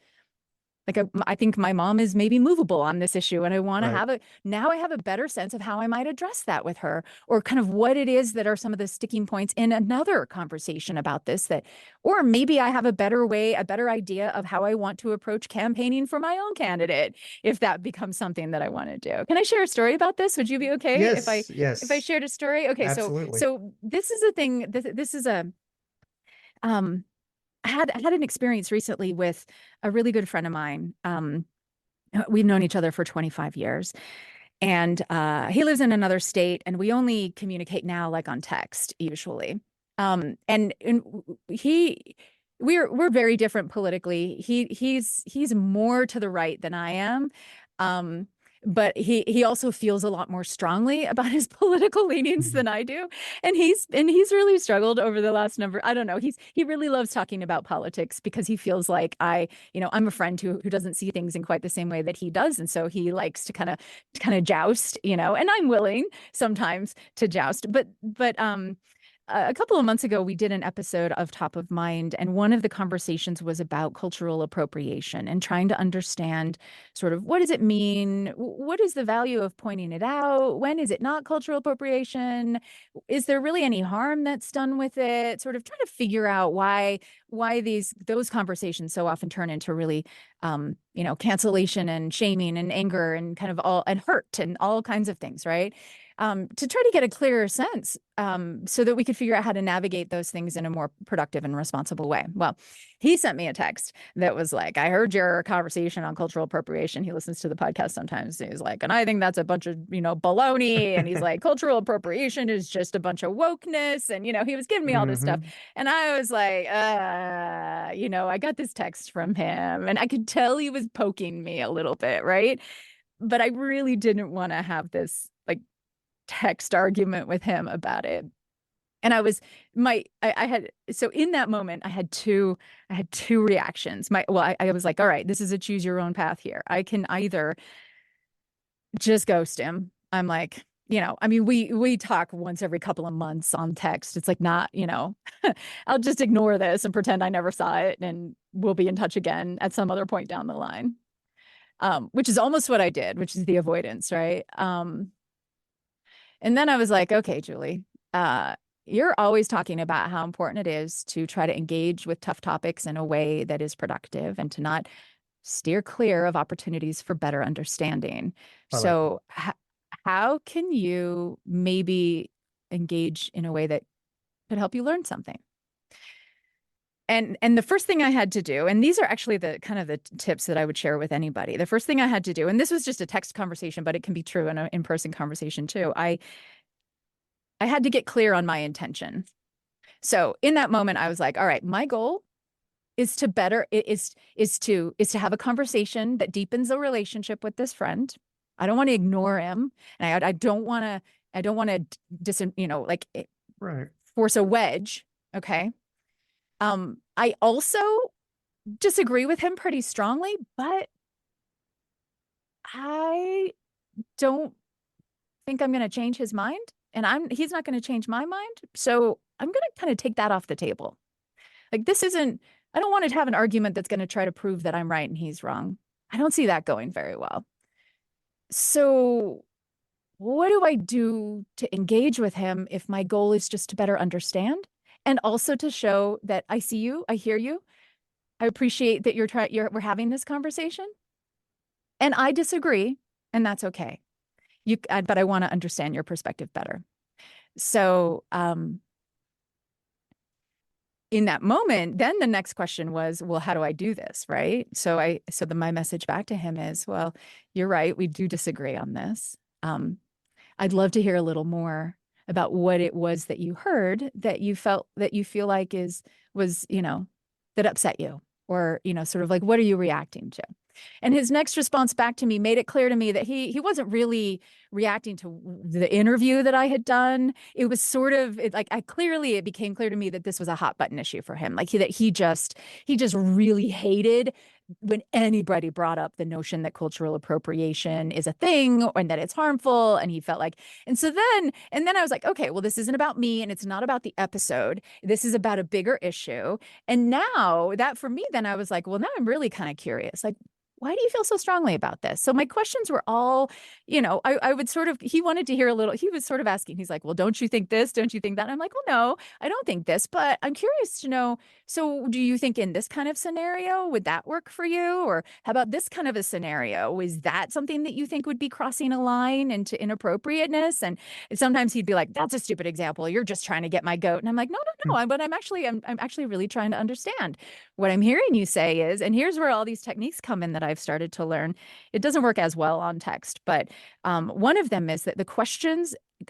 like I think my mom is maybe movable on this issue, and I want to Right. now I have a better sense of how I might address that with her, or kind of what it is that are some of the sticking points in another conversation about this, or maybe I have a better idea of how I want to approach campaigning for my own candidate, if that becomes something that I want to do. Can I share a story about this? Would you be okay if Yes, I yes, shared a story? Okay, absolutely. so this is a thing. This is a um I had an experience recently with a really good friend of mine. We've known each other for 25 years, and he lives in another state, and we only communicate now like on text usually. And we're very different politically. He's more to the right than I am. Um, but he also feels a lot more strongly about his political leanings Mhm. than I do. And he's really struggled over the last number. I don't know. He really loves talking about politics because he feels like I'm a friend who doesn't see things in quite the same way that he does. And so he likes to kind of joust, and I'm willing sometimes to joust. But a couple of months ago, we did an episode of Top of Mind, and one of the conversations was about cultural appropriation and trying to understand sort of what does it mean? What is the value of pointing it out? When is it not cultural appropriation? Is there really any harm that's done with it? Sort of trying to figure out why those conversations so often turn into really cancellation and shaming and anger and kind of all and hurt and all kinds of things, right? To try to get a clearer sense, so that we could figure out how to navigate those things in a more productive and responsible way. Well, he sent me a text that was like, I heard your conversation on cultural appropriation. He listens to the podcast sometimes. He's like, and I think that's a bunch of, baloney. And he's like, cultural appropriation is just a bunch of wokeness. And, he was giving me all this stuff. Mhm. And I was like, I got this text from him, and I could tell he was poking me a little bit, right? But I really didn't want to have this like text argument with him about it. And I had, so in that moment, I had two reactions. I was like, all right, this is a choose your own path here. I can either just ghost him. I'm like, I mean, we talk once every couple of months on text. It's like not, I'll just ignore this and pretend I never saw it, and we'll be in touch again at some other point down the line. Which is almost what I did, which is the avoidance, right? And then I was like, okay, Julie, you're always talking about how important it is to try to engage with tough topics in a way that is productive and to not steer clear of opportunities for better understanding. I like that. So, how can you maybe engage in a way that could help you learn something? And the first thing I had to do, and these are actually the kind of the tips that I would share with anybody. The first thing I had to do, and this was just a text conversation, but it can be true in an in-person conversation too. I had to get clear on my intention. So in that moment, I was like, all right, my goal is to is to have a conversation that deepens a relationship with this friend. I don't want to ignore him, and I don't want to like Right. force a wedge. Okay. I also disagree with him pretty strongly, but I don't think I'm going to change his mind, and he's not going to change my mind. So I'm going to kind of take that off the table. Like I don't want to have an argument that's going to try to prove that I'm right and he's wrong. I don't see that going very well. So what do I do to engage with him if my goal is just to better understand and also to show that I see you, I hear you, I appreciate that we're having this conversation, and I disagree, and that's okay. But I want to understand your perspective better. So, in that moment, then the next question was, well, how do I do this? Right. My message back to him is, well, you're right. We do disagree on this. I'd love to hear a little more about what it was that you heard that you feel like that upset you, Or, sort of like, what are you reacting to? And his next response back to me made it clear to me that he wasn't really reacting to the interview that I had done. It was sort of it became clear to me that this was a hot button issue for him. Like he just really hated when anybody brought up the notion that cultural appropriation is a thing and that it's harmful. And he felt like, and then I was like, okay, well, this isn't about me and it's not about the episode. This is about a bigger issue. And now that for me, then I was like, well, now I'm really kind of curious. Like, why do you feel so strongly about this? So my questions were all, I would sort of, he wanted to hear a little, he was sort of asking, he's like, well, don't you think this? Don't you think that? And I'm like, well, no, I don't think this, but I'm curious to know, so do you think in this kind of scenario, would that work for you? Or how about this kind of a scenario? Is that something that you think would be crossing a line into inappropriateness? And sometimes he'd be like, that's a stupid example. You're just trying to get my goat. And I'm like, no, but I'm actually really trying to understand what I'm hearing you say is, and here's where all these techniques come in that I've started to learn. It doesn't work as well on text, but one of them is that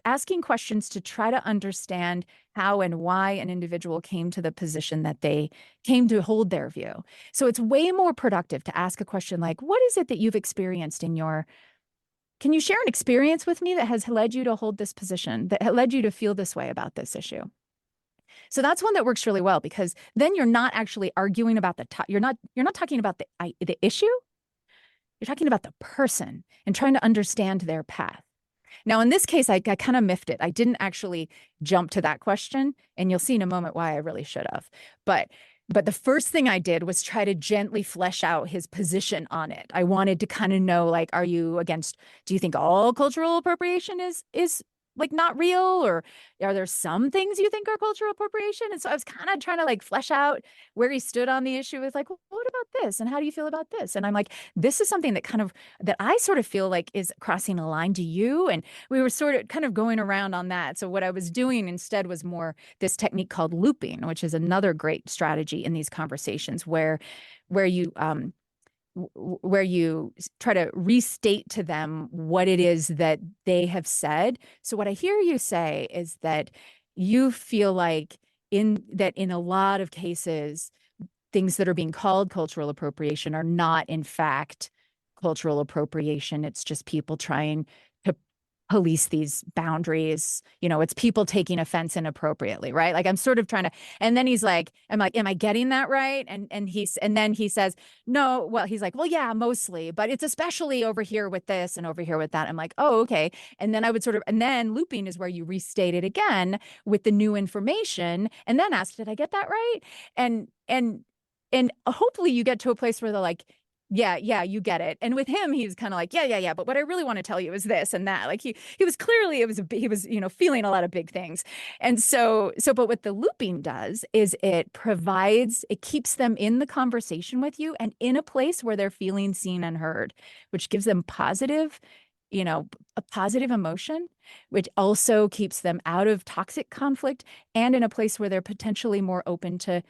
asking questions to try to understand how and why an individual came to the position that they came to hold their view. So it's way more productive to ask a question like, what is it that you've experienced can you share an experience with me that has led you to hold this position, that led you to feel this way about this issue? So that's one that works really well, because then you're not actually arguing about you're not talking about the issue. You're talking about the person and trying to understand their path. Now, in this case, I kind of miffed it. I didn't actually jump to that question, and you'll see in a moment why I really should have. But the first thing I did was try to gently flesh out his position on it. I wanted to kind of know, like, do you think all cultural appropriation is like not real, or are there some things you think are cultural appropriation? And so I was kind of trying to like flesh out where he stood on the issue with like, well, what about this? And how do you feel about this? And I'm like, this is something that I sort of feel like is crossing a line to you. And we were sort of kind of going around on that. So what I was doing instead was more this technique called looping, which is another great strategy in these conversations where you try to restate to them what it is that they have said. So what I hear you say is that you feel like in a lot of cases, things that are being called cultural appropriation are not in fact cultural appropriation. It's just people trying to police these boundaries. It's people taking offense inappropriately, right? Like I'm sort of trying to, and then he's like, am I getting that right? And then he says, no, well, he's like, well, yeah, mostly, but it's especially over here with this and over here with that. I'm like, oh, okay. And then and then looping is where you restate it again with the new information and then ask, did I get that right? And hopefully you get to a place where they're like, yeah, you get it. And with him, he's kind of like, yeah. But what I really want to tell you is this and that. Like he was clearly, he was, feeling a lot of big things. And but what the looping does is it keeps them in the conversation with you and in a place where they're feeling seen and heard, which gives them a positive emotion, which also keeps them out of toxic conflict and in a place where they're potentially more open to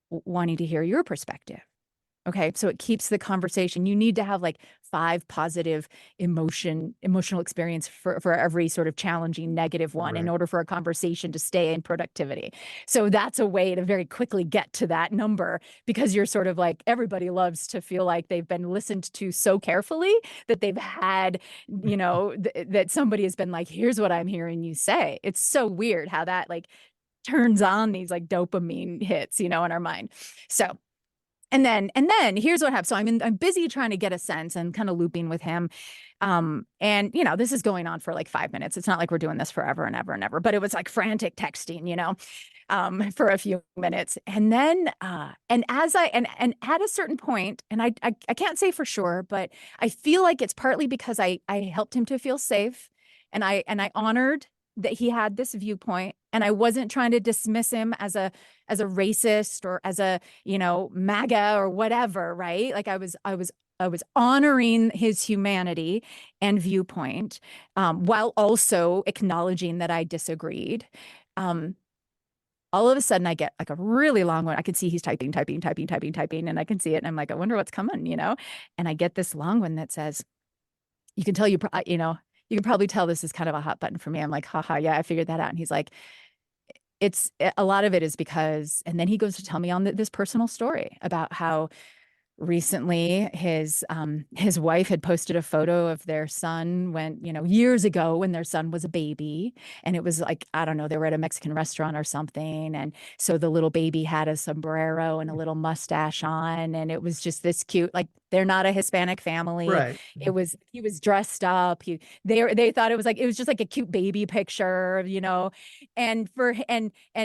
wanting to hear your perspective. Okay, so it keeps the conversation. You need to have like 5 positive emotional experience for every sort of challenging negative one, right, in order for a conversation to stay in productivity. So that's a way to very quickly get to that number, because you're sort of like, everybody loves to feel like they've been listened to so carefully that they've had, that somebody has been like, here's what I'm hearing you say. It's so weird how that like turns on these like dopamine hits, in our mind. So And then here's what happens. So I'm busy trying to get a sense and kind of looping with him. And this is going on for like 5 minutes. It's not like we're doing this forever and ever and ever, but it was like frantic texting, for a few minutes. And then, and at a certain point, and I can't say for sure, but I feel like it's partly because I helped him to feel safe, and I honored that he had this viewpoint, and I wasn't trying to dismiss him as a racist or as a, MAGA or whatever, right? Like I was honoring his humanity and viewpoint, while also acknowledging that I disagreed. All of a sudden I get like a really long one. I can see he's typing, and I can see it. And I'm like, I wonder what's coming, and I get this long one that says, you can tell you can probably tell this is kind of a hot button for me. I'm like, haha, yeah, I figured that out. And he's like, it's a lot of it is because, and then he goes to tell me on this personal story about how recently his wife had posted a photo of their son when, years ago when their son was a baby. And it was like, I don't know, they were at a Mexican restaurant or something. And so the little baby had a sombrero and a little mustache on. And it was just this cute, like they're not a Hispanic family. Right. He was dressed up. They thought it was just like a cute baby picture, and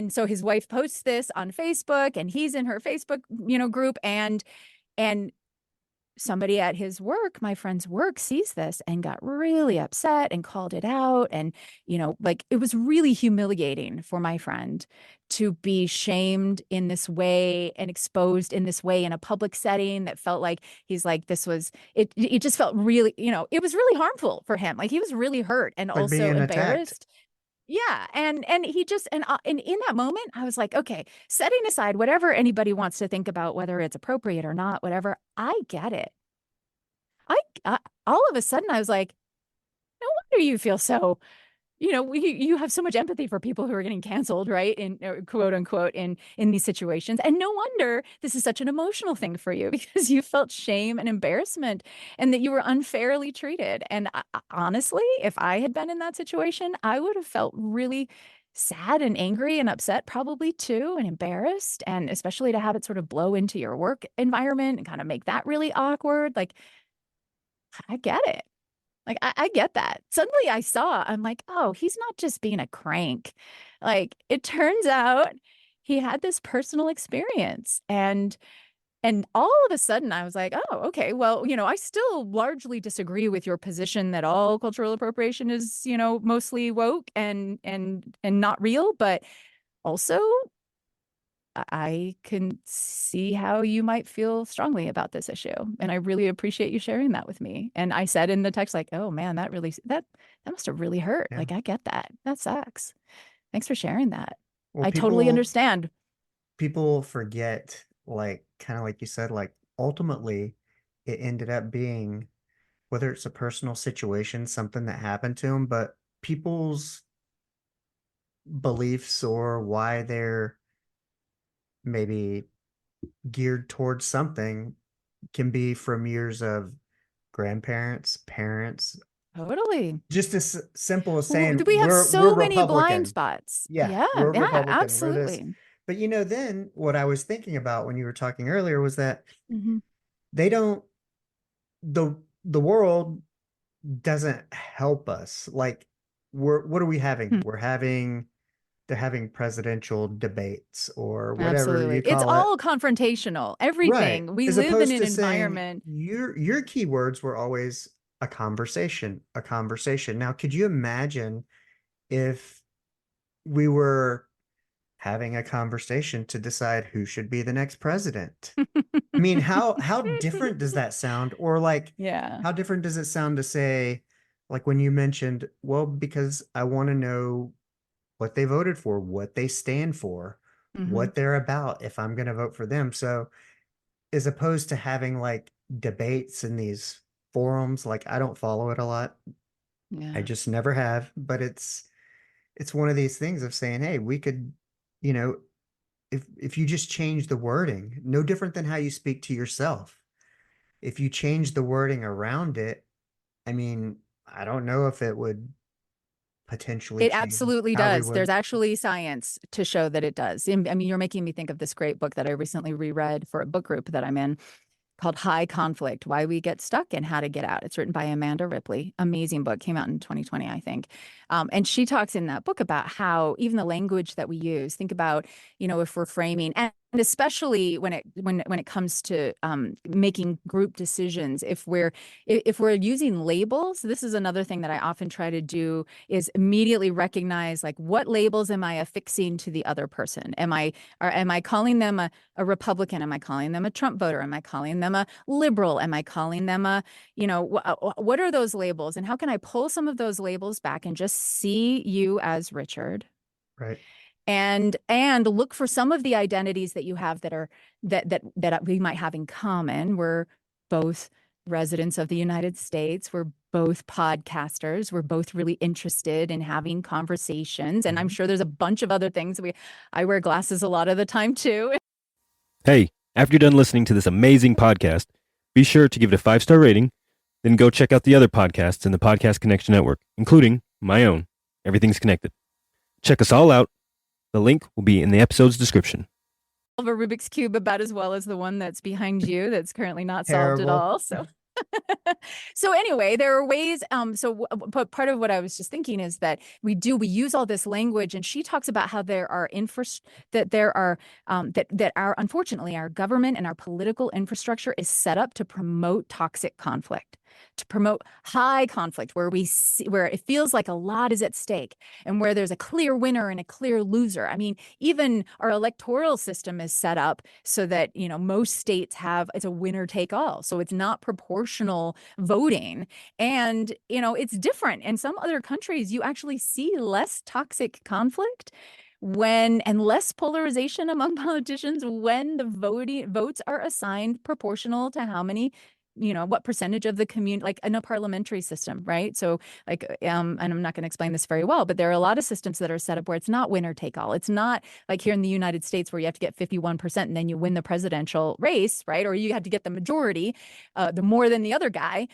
so his wife posts this on Facebook and he's in her Facebook, group, and somebody at his work, my friend's work, sees this and got really upset and called it out. And, like it was really humiliating for my friend to be shamed in this way and exposed in this way in a public setting that felt like he's like, this was, it just felt really, it was really harmful for him. Like he was really hurt and Like also being attacked. embarrassed. Yeah, and he just and in that moment, I was like, okay, setting aside whatever anybody wants to think about whether it's appropriate or not, whatever, I get it. I all of a sudden I was like, no wonder you feel so, you have so much empathy for people who are getting canceled, right? In quote unquote in these situations. And no wonder this is such an emotional thing for you because you felt shame and embarrassment and that you were unfairly treated. And honestly, if I had been in that situation, I would have felt really sad and angry and upset probably too, and embarrassed, and especially to have it sort of blow into your work environment and kind of make that really awkward. Like, I get it. Like, I get that. Suddenly I'm like, oh, he's not just being a crank. Like, it turns out he had this personal experience. And all of a sudden I was like, oh, okay, well, I still largely disagree with your position that all cultural appropriation is, mostly woke and not real, but also I can see how you might feel strongly about this issue. And I really appreciate you sharing that with me. And I said in the text, like, oh man, that must have really hurt. Yeah. Like, I get that. That sucks. Thanks for sharing that. Well, I totally understand. people forget, like, kind of like you said, like, ultimately, it ended up being, whether it's a personal situation, something that happened to them, but people's beliefs or why they're maybe geared towards something can be from years of grandparents, parents, Totally. just as simple as saying We have we're so many blind Republican. spots. Yeah, Yeah, we're yeah, Republican. We're this. absolutely. But then what I was thinking about when you were talking earlier was that Hmm. they don't the world doesn't help us. Like, what are we having? They're having presidential debates or whatever Absolutely. you It's call it. all confrontational. Right. Everything. We As live in opposed an to saying environment. your keywords were always a conversation, a conversation. Now, could you imagine if we were having a conversation to decide who should be the next president? I mean, how different does that sound? Or like, Yeah. how different does it sound to say, like when you mentioned, well, because I want to know what they voted for, what they stand for, Hmm. what they're about, if I'm going to vote for them. So, as opposed to having like debates in these forums, like I don't follow it a lot. I Yeah. just never have, but it's one of these things of saying, hey, we could, you know, if you just change the wording, no different than how you speak to yourself. If you change the wording around it, I mean, I don't know if it would potentially It change absolutely how we does. There's would. actually science to show that it does. I mean, you're making me think of this great book that I recently reread for a book group that I'm in called High Conflict: Why We Get Stuck and How to Get Out. It's written by Amanda Ripley. Amazing book. Came out in 2020, I think. And she talks in that book about how even the language that we use, think about, if we're framing, and especially when it comes to making group decisions, if we're using labels. This is another thing that I often try to do, is immediately recognize, like, what labels am I affixing to the other person? Am I calling them a Republican? Am I calling them a Trump voter? Am I calling them a liberal? Am I calling them what are those labels? And how can I pull some of those labels back and just see you as Richard? Right. And look for some of the identities that you have that we might have in common. We're both residents of the United States. We're both podcasters. We're both really interested in having conversations. And I'm sure there's a bunch of other things. I wear glasses a lot of the time too. Hey, after you're done listening to this amazing podcast, be sure to give it a 5-star rating, then go check out the other podcasts in the Podcast Connection Network, including my own, Everything's Connected. Check us all out. The link will be in the episode's description. Of a Rubik's Cube about as well as the one that's behind you that's currently not solved at Terrible. all. So anyway, there are ways. But part of what I was just thinking is that we use all this language, and she talks about how there are unfortunately our government and our political infrastructure is set up to promote toxic conflict, to promote high conflict where it feels like a lot is at stake and where there's a clear winner and a clear loser. I mean, even our electoral system is set up so that, most states it's a winner take all. So it's not proportional voting. And, it's different. In some other countries, you actually see less toxic conflict and less polarization among politicians when the votes are assigned proportional to how many, what percentage of the community, like in a parliamentary system, right? So and I'm not going to explain this very well, but there are a lot of systems that are set up where it's not winner take all. It's not like here in the United States where you have to get 51% and then you win the presidential race, right? Or you have to get the majority, the more than the other guy,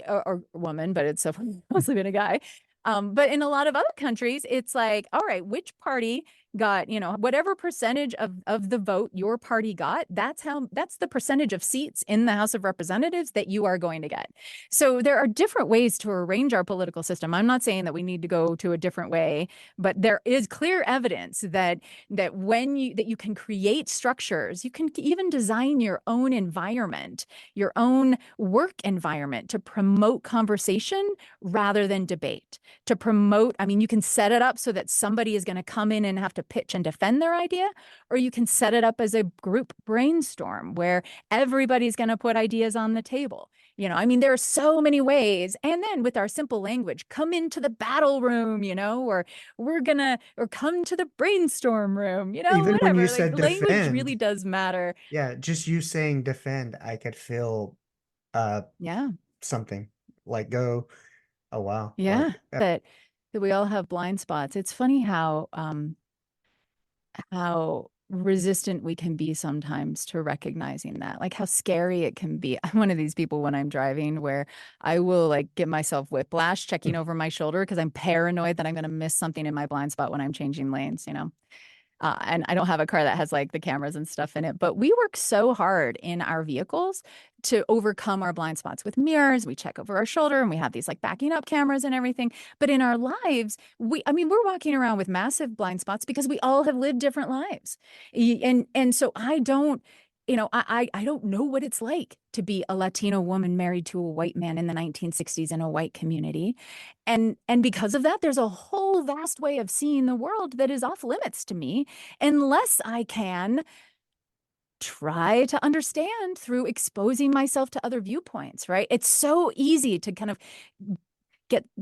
or woman, but it's mostly been a guy. But in a lot of other countries, it's like, all right, which party got, whatever percentage of the vote your party got, that's the percentage of seats in the House of Representatives that you are going to get. So there are different ways to arrange our political system. I'm not saying that we need to go to a different way, but there is clear evidence that you can create structures, you can even design your own environment, your own work environment to promote conversation rather than debate. To promote, you can set it up so that somebody is going to come in and have to pitch and defend their idea, or you can set it up as a group brainstorm where everybody's going to put ideas on the table. There are so many ways. And then with our simple language, come into the battle room, or come to the brainstorm room, Even whatever. when you Like, said language defend, really does matter. yeah, just you saying defend, I could feel Yeah. something like go, oh wow. Yeah. Like That we all have blind spots. It's funny how resistant we can be sometimes to recognizing that, like how scary it can be. I'm one of these people when I'm driving where I will get myself whiplash checking over my shoulder because I'm paranoid that I'm going to miss something in my blind spot when I'm changing lanes, and I don't have a car that has the cameras and stuff in it, but we work so hard in our vehicles to overcome our blind spots with mirrors. We check over our shoulder and we have these backing up cameras and everything. But in our lives, we're walking around with massive blind spots because we all have lived different lives. And so I don't, I don't know what it's like to be a Latino woman married to a white man in the 1960s in a white community. And because of that, there's a whole vast way of seeing the world that is off limits to me unless I can try to understand through exposing myself to other viewpoints, right? It's so easy to kind of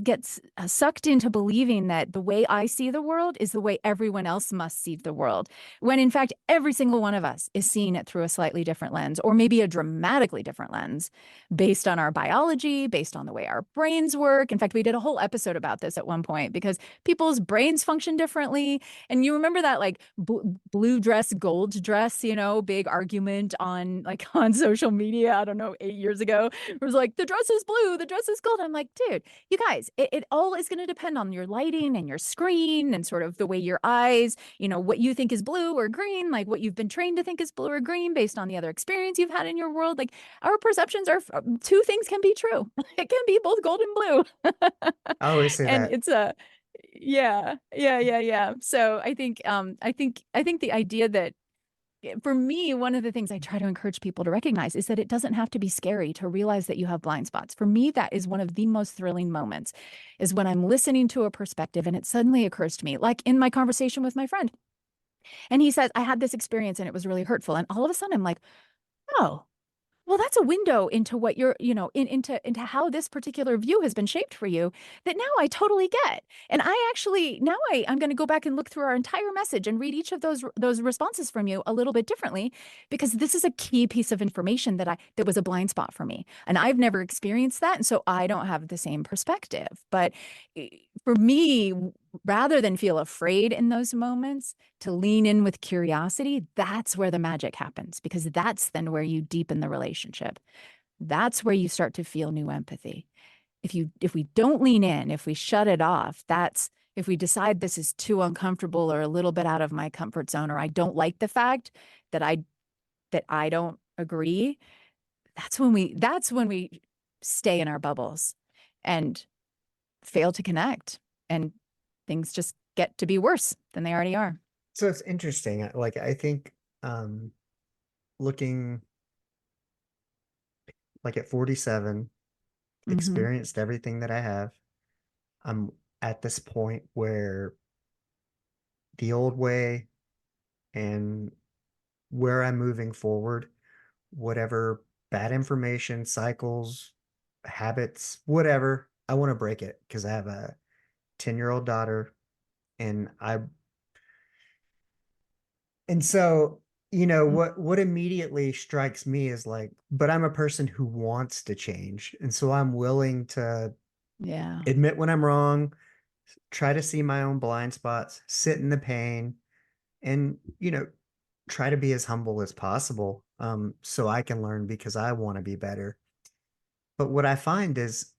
get sucked into believing that the way I see the world is the way everyone else must see the world, when in fact every single one of us is seeing it through a slightly different lens, or maybe a dramatically different lens, based on our biology, based on the way our brains work. In fact, we did a whole episode about this at one point because people's brains function differently. And you remember that blue dress, gold dress, big argument on on social media, I don't know, 8 years ago. It was the dress is blue, the dress is gold. I'm like, dude, you guys, it all is going to depend on your lighting and your screen and sort of the way your eyes, what you think is blue or green, like what you've been trained to think is blue or green based on the other experience you've had in your world. Like our perceptions are, two things can be true. It can be both gold and blue. I always say And that. it's yeah. So I think the idea that, for me, one of the things I try to encourage people to recognize is that it doesn't have to be scary to realize that you have blind spots. For me, that is one of the most thrilling moments, is when I'm listening to a perspective and it suddenly occurs to me, like in my conversation with my friend. And he says, I had this experience and it was really hurtful. And all of a sudden I'm like, oh, Well, that's a window into what you're, into how this particular view has been shaped for you that now I totally get. And I actually now I'm going to go back and look through our entire message and read each of those responses from you a little bit differently, because this is a key piece of information that was a blind spot for me. And I've never experienced that. And so I don't have the same perspective. But for me, rather than feel afraid in those moments, to lean in with curiosity, that's where the magic happens, because that's then where you deepen the relationship. That's where you start to feel new empathy. If we don't lean in, if we shut it off, if we decide this is too uncomfortable or a little bit out of my comfort zone, or I don't like the fact that I don't agree, that's when we stay in our bubbles and fail to connect, and things just get to be worse than they already are. So it's interesting. Like, I think looking like at 47, experienced everything that I have, I'm at this point where the old way and where I'm moving forward, whatever bad information, cycles, habits, whatever, I want to break it because I have a 10-year-old daughter, and so, what immediately strikes me is like, but I'm a person who wants to change. And so I'm willing to admit when I'm wrong, try to see my own blind spots, sit in the pain, and, try to be as humble as possible, so I can learn because I want to be better. But what I find is,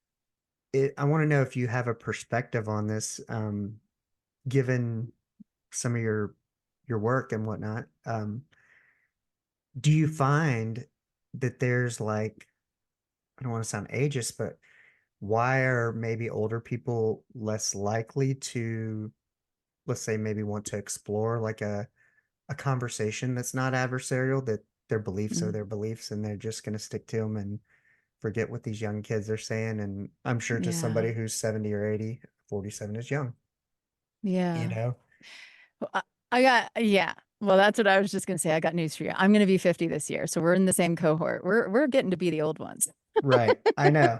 I want to know if you have a perspective on this, given some of your work and whatnot. Do you find that there's like, I don't want to sound ageist, but why are maybe older people less likely to, let's say, maybe want to explore like a conversation that's not adversarial, that their beliefs are their beliefs and they're just going to stick to them and forget what these young kids are saying? And I'm sure to somebody who's 70 or 80, 47 is young, Well, yeah. Well, that's what I was just going to say. I got news for you. I'm going to be 50 this year. So we're in the same cohort. We're getting to be the old ones. Right. I know.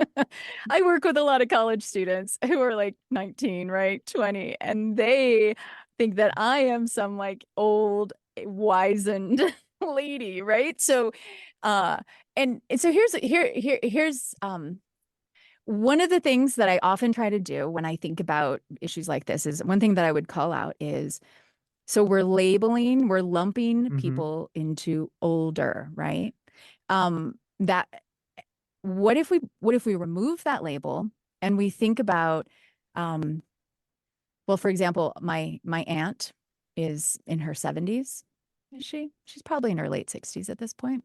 I work with a lot of college students who are like 19, right? 20, and they think that I am some like old wizened lady, right? So and so here's one of the things that I often try to do when I think about issues like this is, one thing that I would call out is, so we're lumping people into older, right? That what if we remove that label and we think about, well, for example, my aunt is in her 70s. Is she? She's probably in her late 60s at this point.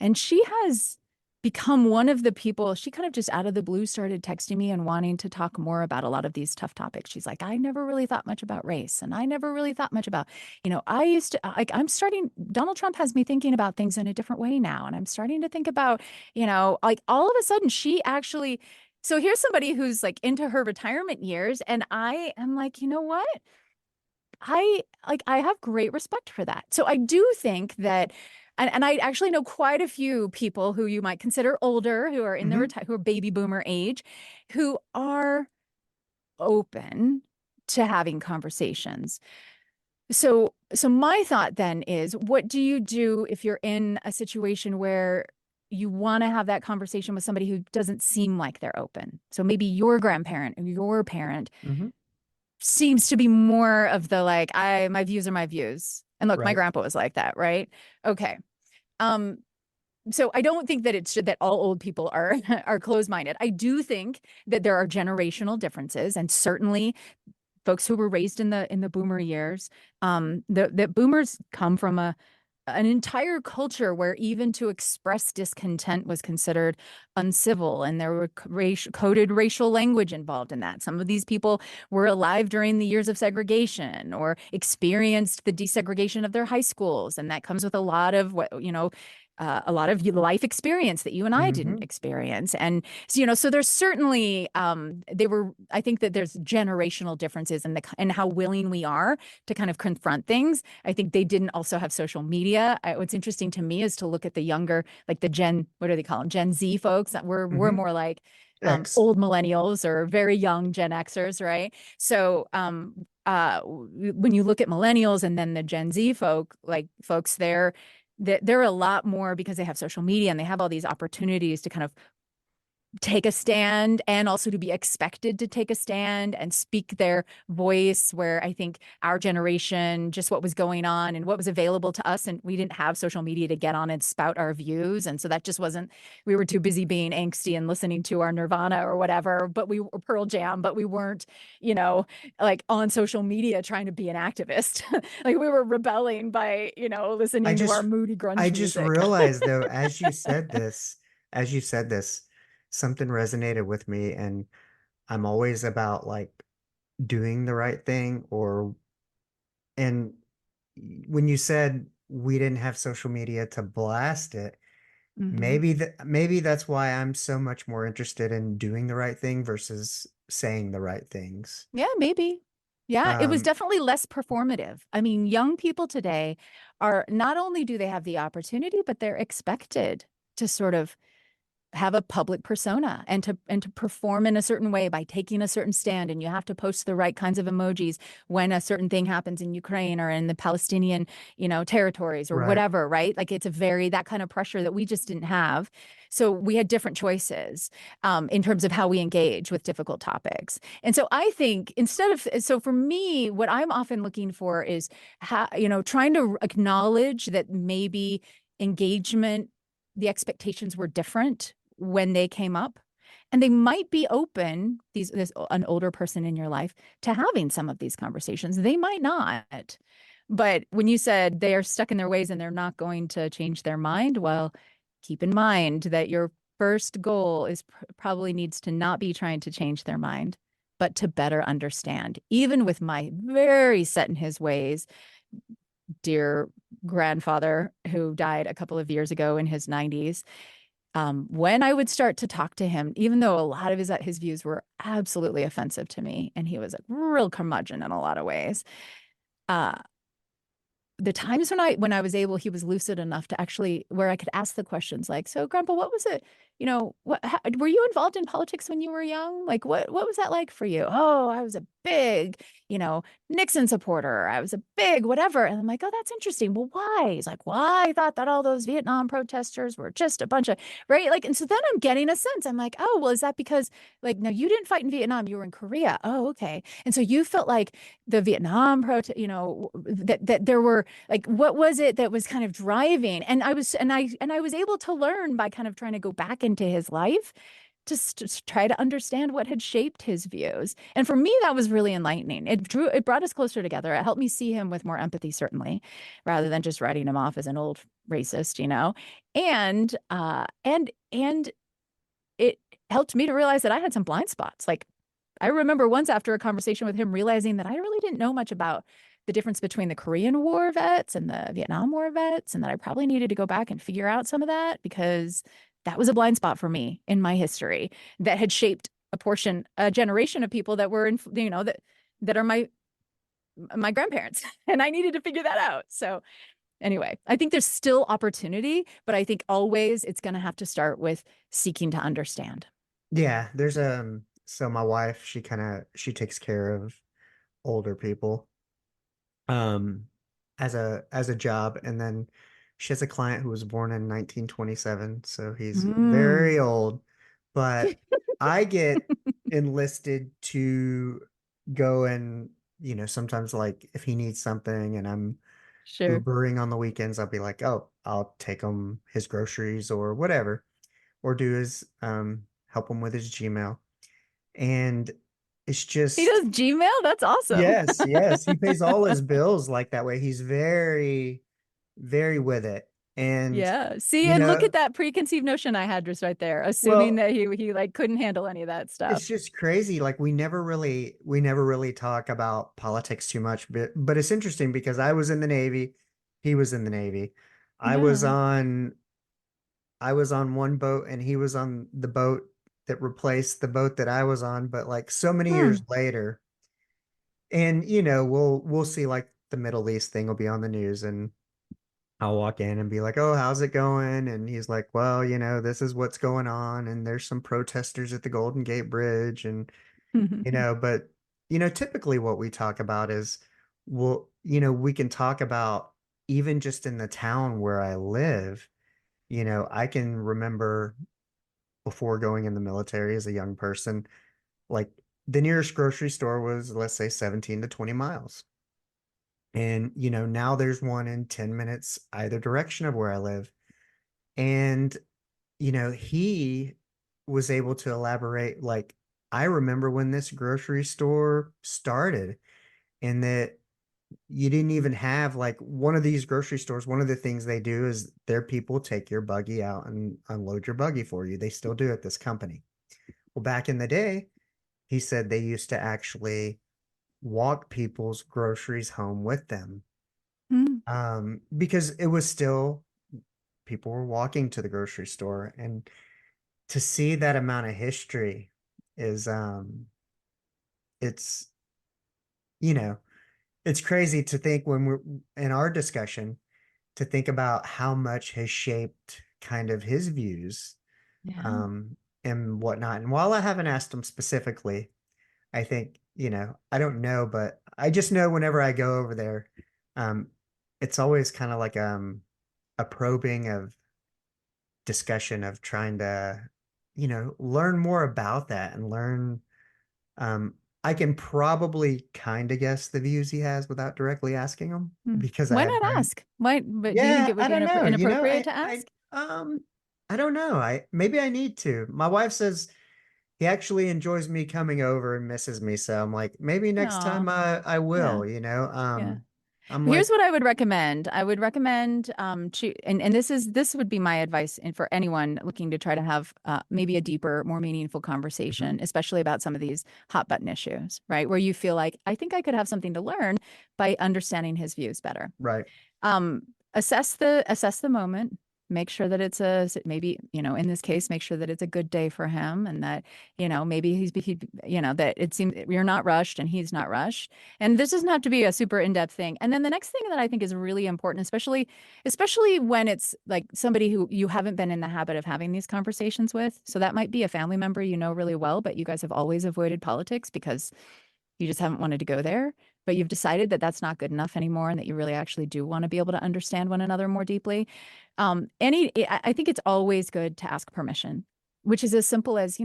And she has become one of the people, she kind of just out of the blue started texting me and wanting to talk more about a lot of these tough topics. She's like, I never really thought much about race. And I never really thought much about, I used to, like, Donald Trump has me thinking about things in a different way now. And I'm starting to think about, like, all of a sudden she actually, so here's somebody who's like into her retirement years. And I am like, you know what? I have great respect for that. So I do think that, and I actually know quite a few people who you might consider older, who are in who are baby boomer age, who are open to having conversations. So my thought then is, what do you do if you're in a situation where you want to have that conversation with somebody who doesn't seem like they're open? So maybe your grandparent or your parent seems to be more of the like, my views are my views. And look, my grandpa was like that, right? Okay. So I don't think that it's that all old people are closed-minded. I do think that there are generational differences, and certainly folks who were raised in the boomer years, that boomers come from an entire culture where even to express discontent was considered uncivil, and there were coded racial language involved in that. Some of these people were alive during the years of segregation or experienced the desegregation of their high schools, and that comes with a lot of a lot of life experience that you and I didn't experience. And so, so there's certainly I think that there's generational differences in how willing we are to kind of confront things. I think they didn't also have social media. What's interesting to me is to look at the younger, like what do they call them? Gen Z folks. We're more like X. old millennials or very young Gen Xers, right? So when you look at millennials and then the Gen Z folks there, they're a lot more, because they have social media and they have all these opportunities to kind of take a stand, and also to be expected to take a stand and speak their voice, where I think our generation, just what was going on and what was available to us, and we didn't have social media to get on and spout our views. And so that just wasn't, we were too busy being angsty and listening to our Nirvana or whatever, but we were Pearl Jam, but we weren't, like on social media trying to be an activist. Like we were rebelling by, listening to our moody grunge I music. just realized though, as you said this, something resonated with me, and I'm always about like doing the right thing, and when you said we didn't have social media to blast it, maybe that's why I'm so much more interested in doing the right thing versus saying the right things. Yeah, maybe. Yeah, it was Um, definitely less performative. I mean, young people today are, not only do they have the opportunity, but they're expected to sort of have a public persona and to perform in a certain way by taking a certain stand, and you have to post the right kinds of emojis when a certain thing happens in Ukraine or in the Palestinian, territories or right. whatever, right? Like it's that kind of pressure that we just didn't have. So we had different choices in terms of how we engage with difficult topics. And so I think so for me, what I'm often looking for is how, trying to acknowledge that maybe engagement, the expectations were different when they came up, and they might be open, an older person in your life, to having some of these conversations. They might not. But when you said they are stuck in their ways and they're not going to change their mind, well, keep in mind that your first goal is probably needs to not be trying to change their mind, but to better understand. Even with my very set in his ways dear grandfather, who died a couple of years ago in his 90s, when I would start to talk to him, even though a lot of his views were absolutely offensive to me, and he was a real curmudgeon in a lot of ways, uh, the times when I was able, he was lucid enough to actually, where I could ask the questions like, so Grandpa, what was it? Were you involved in politics when you were young? Like, what was that like for you? Oh, I was a big, Nixon supporter. I was a big whatever. And I'm like, oh, that's interesting. Well, why? He's like, well, I thought that all those Vietnam protesters were just a bunch of, right? Like, and so then I'm getting a sense. I'm like, oh, well, is that because, like, no, you didn't fight in Vietnam, you were in Korea. Oh, okay. And so you felt like the Vietnam protest, that there were, like, what was it that was kind of driving? And I was able to learn by kind of trying to go back into his life to try to understand what had shaped his views. And for me, that was really enlightening. It brought us closer together. It helped me see him with more empathy, certainly, rather than just writing him off as an old racist, and it helped me to realize that I had some blind spots. Like, I remember once, after a conversation with him, realizing that I really didn't know much about the difference between the Korean War vets and the Vietnam War vets, and that I probably needed to go back and figure out some of that, because that was a blind spot for me in my history that had shaped a generation of people that were that are my grandparents, and I needed to figure that out. So anyway, I think there's still opportunity, but I think always it's going to have to start with seeking to understand. Yeah, there's so my wife, she takes care of older people um as a job, and then she has a client who was born in 1927, so he's Mm. very old, but I get enlisted to go and sometimes, like, if he needs something and I'm Sure. Ubering on the weekends, I'll be like, oh, I'll take him his groceries or whatever, or do his help him with his Gmail. And it's He just, does Gmail? That's awesome. yes, yes, he pays all his bills like that way. He's very, very with it. And, Yeah. See, you and look know, at that preconceived notion I had just right there, assuming well, that he like couldn't handle any of that it's stuff. just crazy. Like, we never really talk about politics too much, but it's interesting because I was in the Navy, he was in the Navy. I was Yeah. on I was on one boat and he was on the boat that replaced the boat that I was on, but like so many years Hmm. later. And we'll see like the Middle East thing will be on the news and I'll walk in and be like, "Oh, how's it going?" And he's like, "Well, this is what's going on and there's some protesters at the Golden Gate Bridge and but typically what we talk about is we can talk about even just in the town where I live. I can remember before going in the military as a young person, like the nearest grocery store was, let's say, 17 to 20 miles. And, now there's one in 10 minutes either direction of where I live. And, he was able to elaborate, like, I remember when this grocery store started and that you didn't even have like one of these grocery stores. One of the things they do is their people take your buggy out and unload your buggy for you. They still do at this company. Well, back in the day, he said they used to actually walk people's groceries home with them, Hmm. because it was still people were walking to the grocery store, and to see that amount of history is it's you know it's crazy to think when we're in our discussion to think about how much has shaped kind of his views, Yeah. um, and whatnot. And while I haven't asked him specifically, I think, I don't know, but I just know whenever I go over there, um, it's always kind of like a probing of discussion of trying to, learn more about that and learn. Um, I can probably kind of guess the views he has without directly asking him Hmm. because I Why have not known. ask? Why? But do you think Yeah, it would I be don't know. inappropriate to ask? I don't know. I maybe I need to. My wife says he actually enjoys me coming over and misses me, so I'm like, maybe next No. time I Yeah. will, Yeah. I'm Here's like, what I would recommend. I would recommend and this would be my advice for anyone looking to try to have maybe a deeper, more meaningful mhm, conversation, especially about some of these hot button issues, right? Where you feel like I think I could have something to learn by understanding his views better. right, um assess the moment, make sure that it's a maybe, in this case, make sure that it's a good day for him, and that, maybe that it seems you're not rushed and he's not rushed, and this doesn't have to be a super in-depth thing. And then the next thing that I think is really important, especially when it's like somebody who you haven't been in the habit of having these conversations with, so that might be a family member you know really well, but you guys have always avoided politics because you just haven't wanted to go there, but you've decided that that's not good enough anymore and that you really actually do want to be able to understand one another more deeply. I think it's always good to ask permission, which is as simple as,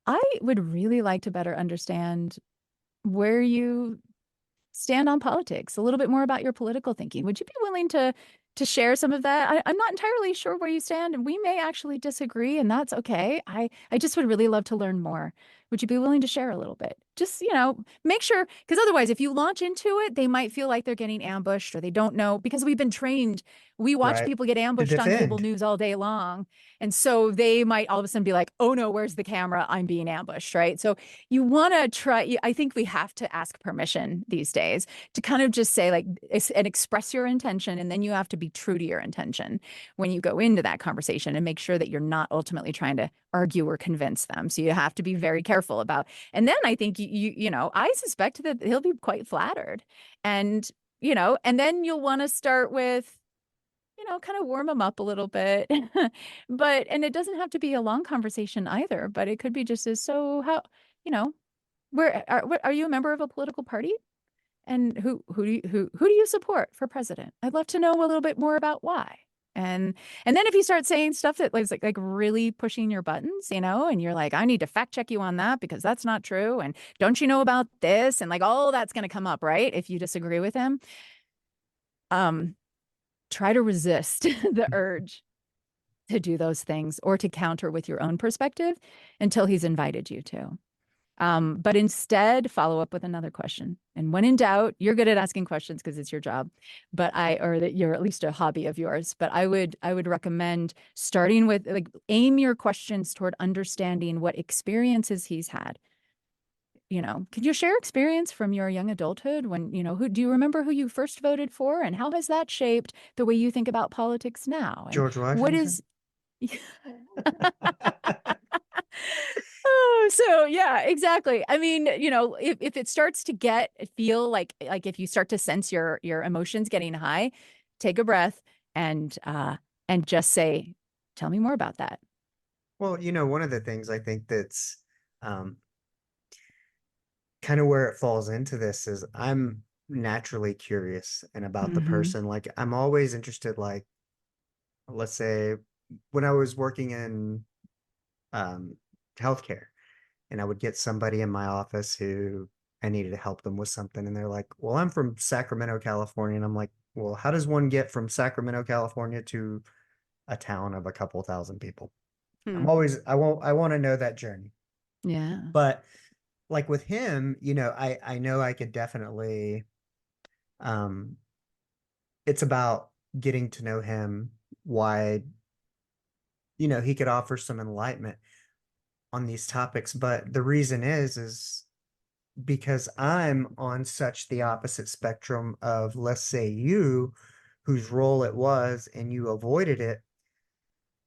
I would really like to better understand where you stand on politics, a little bit more about your political thinking. Would you be willing to share some of that? I'm not entirely sure where you stand, and we may actually disagree, and that's okay. I just would really love to learn more. Would you be willing to share a little bit? Just, make sure, because otherwise, if you launch into it, they might feel like they're getting ambushed or they don't know, because we've been trained. We watch right. people get To ambushed on cable defend, news all day long. And so they might all of a sudden be like, oh no, where's the camera? I'm being ambushed, right? So you want to try, I think we have to ask permission these days to kind of just say, like, and express your intention, and then you have to be true to your intention when you go into that conversation, and make sure that you're not ultimately trying to argue or convince them. So you have to be very careful about. And then I think I suspect that he'll be quite flattered, and and then you'll want to start with, kind of warm them up a little bit. And it doesn't have to be a long conversation either, but it could be just as, so how, you know are you a member of a political party? And who do you support for president? I'd love to know a little bit more about why. And then if you start saying stuff that is like really pushing your buttons, and you're like, I need to fact check you on that because that's not true. And don't you know about this? And like all that's going to come up, right? If you disagree with him, um, try to resist the urge to do those things or to counter with your own perspective until he's invited you to. But instead, follow up with another question. And when in doubt, you're good at asking questions because it's your job, or that you're at least a hobby of yours. But I would recommend starting with, like, aim your questions toward understanding what experiences he's had, could you share experience from your young adulthood when, who do you remember who you first voted for, and how has that shaped the way you think about politics now? And George what Washington. is Oh, so yeah, exactly. I mean, if it starts to feel like if you start to sense your emotions getting high, take a breath and just say, tell me more about that. Well, one of the things I think that's um, kind of where it falls into this is I'm naturally curious and about the Mm-hmm. person. Like I'm always interested, like, let's say when I was working in um, healthcare and I would get somebody in my office who I needed to help them with something. And they're like, well, I'm from Sacramento, California. And I'm like, well, how does one get from Sacramento, California to a town of a couple thousand people? Hmm. I want to know that journey. Yeah. But like with him, I know I could definitely, um, it's about getting to know him, why, he could offer some enlightenment on these topics. But the reason is because I'm on such the opposite spectrum of, let's say, you, whose role it was and you avoided it.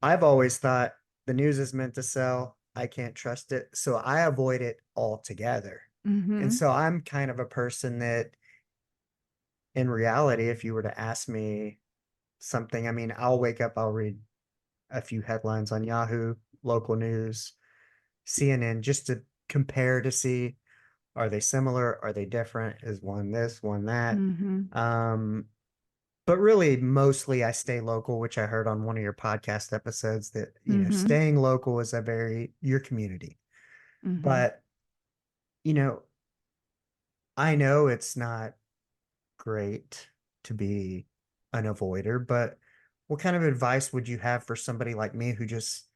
I've always thought the news is meant to sell. I can't trust it. So I avoid it altogether. And Mm-hmm. so I'm kind of a person that, in reality, if you were to ask me something, I mean, I'll wake up, I'll read a few headlines on Yahoo, local news, CNN, just to compare to see, are they similar? Are they different? Is one this, one that? Mm-hmm. Um, but really, mostly I stay local, which I heard on one of your podcast episodes that, Mm-hmm. staying local is your community. Mm-hmm. But, you know, I know it's not great to be an avoider, but what kind of advice would you have for somebody like me who just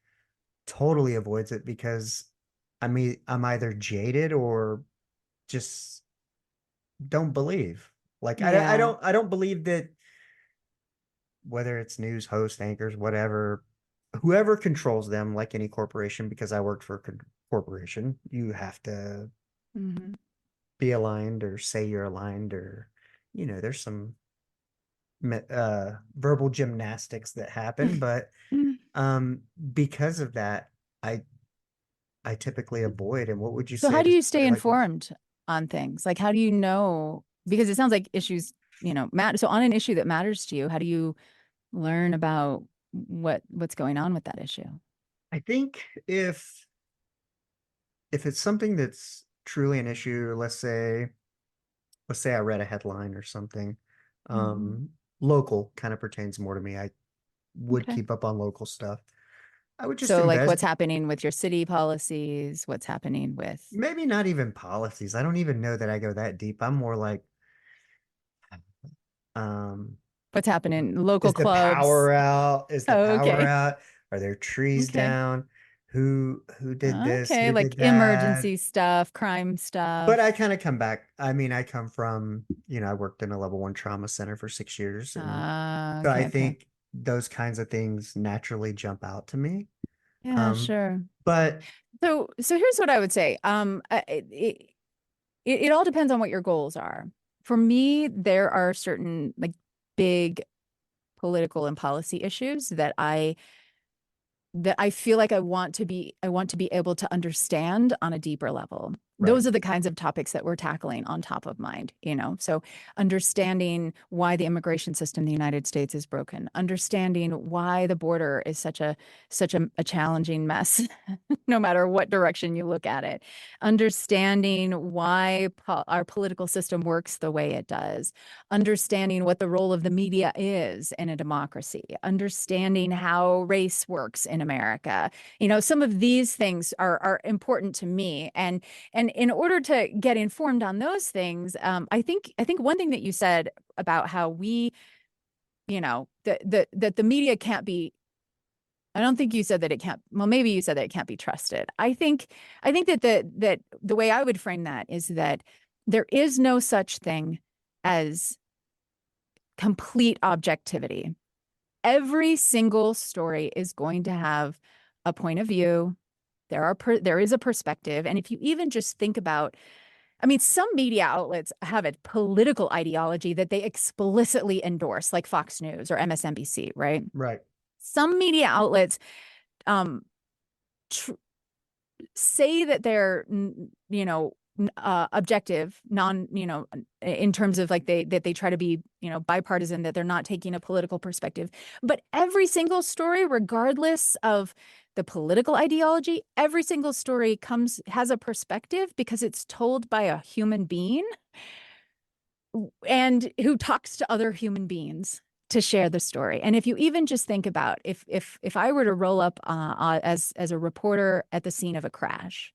totally avoids it because I'm either jaded or just don't believe. Like Yeah. I don't believe that whether it's news hosts, anchors, whatever, whoever controls them, like any corporation, because I worked for a corporation, you have to Mm-hmm. be aligned or say you're aligned or, there's some verbal gymnastics that happen, but um, because of that, I I typically avoid. And what would you So say how do to you stay somebody like me? informed on things? Like, how do you know? Because it sounds like issues, matter. So on an issue that matters to you, how do you learn about what's going on with that issue? I think if it's something that's truly an issue, let's say I read a headline or something, Mm-hmm. um, local kind of pertains more to me. I would Okay. keep up on local stuff. I would just So like invest, what's happening with your city policies, what's happening with maybe not even policies. I don't even know that I go that deep. I'm more like, um, what's happening local is the clubs. power out? Is the Oh, power okay. out? Are there trees Okay. down? Who did this? Okay, Who like did that? emergency stuff, crime But I stuff. kind of come back. I mean, I come from, I worked in a level one trauma center for 6 years. And so I Okay, okay. think those kinds of things naturally jump out to me. Yeah, Um, sure. but So here's what I would say. It all depends on what your goals are. For me, there are certain like big political and policy issues that I feel like I want to be able to understand on a deeper level. right, Those are the kinds of topics that we're tackling on top of mind, So understanding why the immigration system in the United States is broken, understanding why the border is such a challenging mess, no matter what direction you look at it, understanding why our political system works the way it does, understanding what the role of the media is in a democracy, understanding how race works in America. Some of these things are important to me, and in order to get informed on those things, I think one thing that you said about how we, that the media can't be. I don't think you said that it can't. Well, maybe you said that it can't be trusted. I think that the way I would frame that is that there is no such thing as complete objectivity. Every single story is going to have a point of view. There is a perspective. And if you even just think about, I mean, some media outlets have a political ideology that they explicitly endorse, like Fox News or MSNBC, right? Right. Some media outlets um, say that they're, objective, in terms of like they try to be, bipartisan, that they're not taking a political perspective. But every single story, regardless of the political ideology, every single story has a perspective because it's told by a human being and who talks to other human beings to share the story. And if you even just think about if I were to roll up as a reporter at the scene of a crash,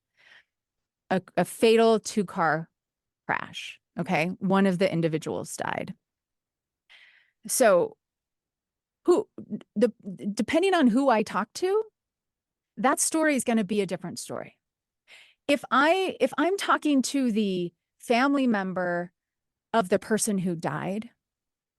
a fatal 2-car crash, okay, one of the individuals died. So depending on who I talk to, that story is going to be a different story. If I'm talking to the family member of the person who died,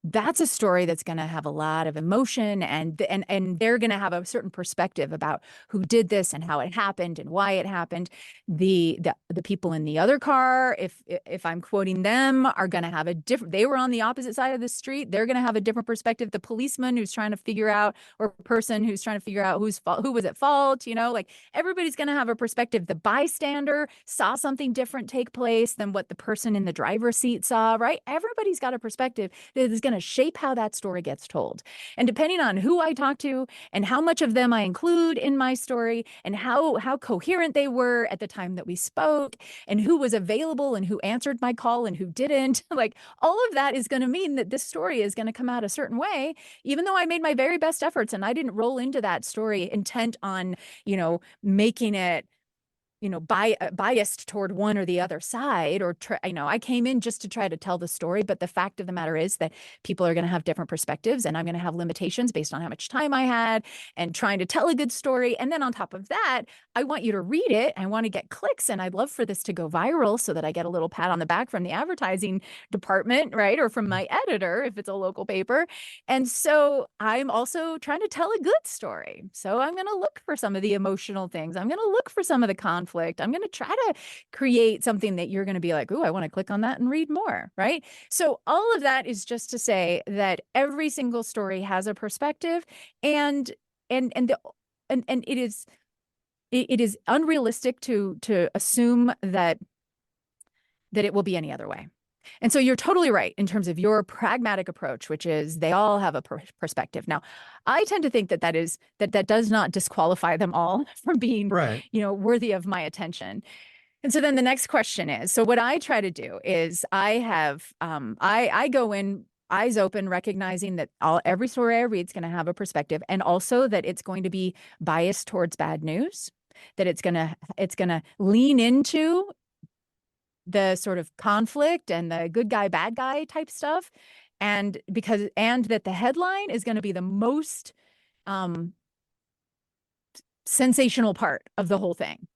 that's a story that's going to have a lot of emotion, and they're going to have a certain perspective about who did this and how it happened and why it happened. The people in the other car, if I'm quoting them, are going to have a different, they were on the opposite side of the street. They're going to have a different perspective. The policeman who's trying to figure out, or person who's trying to figure out who was at fault, like everybody's going to have a perspective. The bystander saw something different take place than what the person in the driver's seat saw, right? Everybody's got a perspective that is going to shape how that story gets told. And depending on who I talk to and how much of them I include in my story and how coherent they were at the time that we spoke and who was available and who answered my call and who didn't, like all of that is going to mean that this story is going to come out a certain way, even though I made my very best efforts and I didn't roll into that story intent on, making it biased toward one or the other side, or I came in just to try to tell the story. But the fact of the matter is that people are going to have different perspectives, and I'm going to have limitations based on how much time I had and trying to tell a good story. And then on top of that, I want you to read it. I want to get clicks, and I'd love for this to go viral so that I get a little pat on the back from the advertising department, right? Or from my editor, if it's a local paper. And so I'm also trying to tell a good story. So I'm going to look for some of the emotional things. I'm going to look for some of the conflict. I'm going to try to create something that you're going to be like, "Ooh, I want to click on that and read more," right? So all of that is just to say that every single story has a perspective, and it is unrealistic to assume that it will be any other way. And so you're totally right in terms of your pragmatic approach, which is they all have a perspective. Now, I tend to think that does not disqualify them all from being, Right. worthy of my attention. And so then the next question is, so what I try to do is I go in eyes open, recognizing that every story I read is going to have a perspective, and also that it's going to be biased towards bad news, that it's going to lean into the sort of conflict and the good guy, bad guy type stuff. And that the headline is going to be the most sensational part of the whole thing.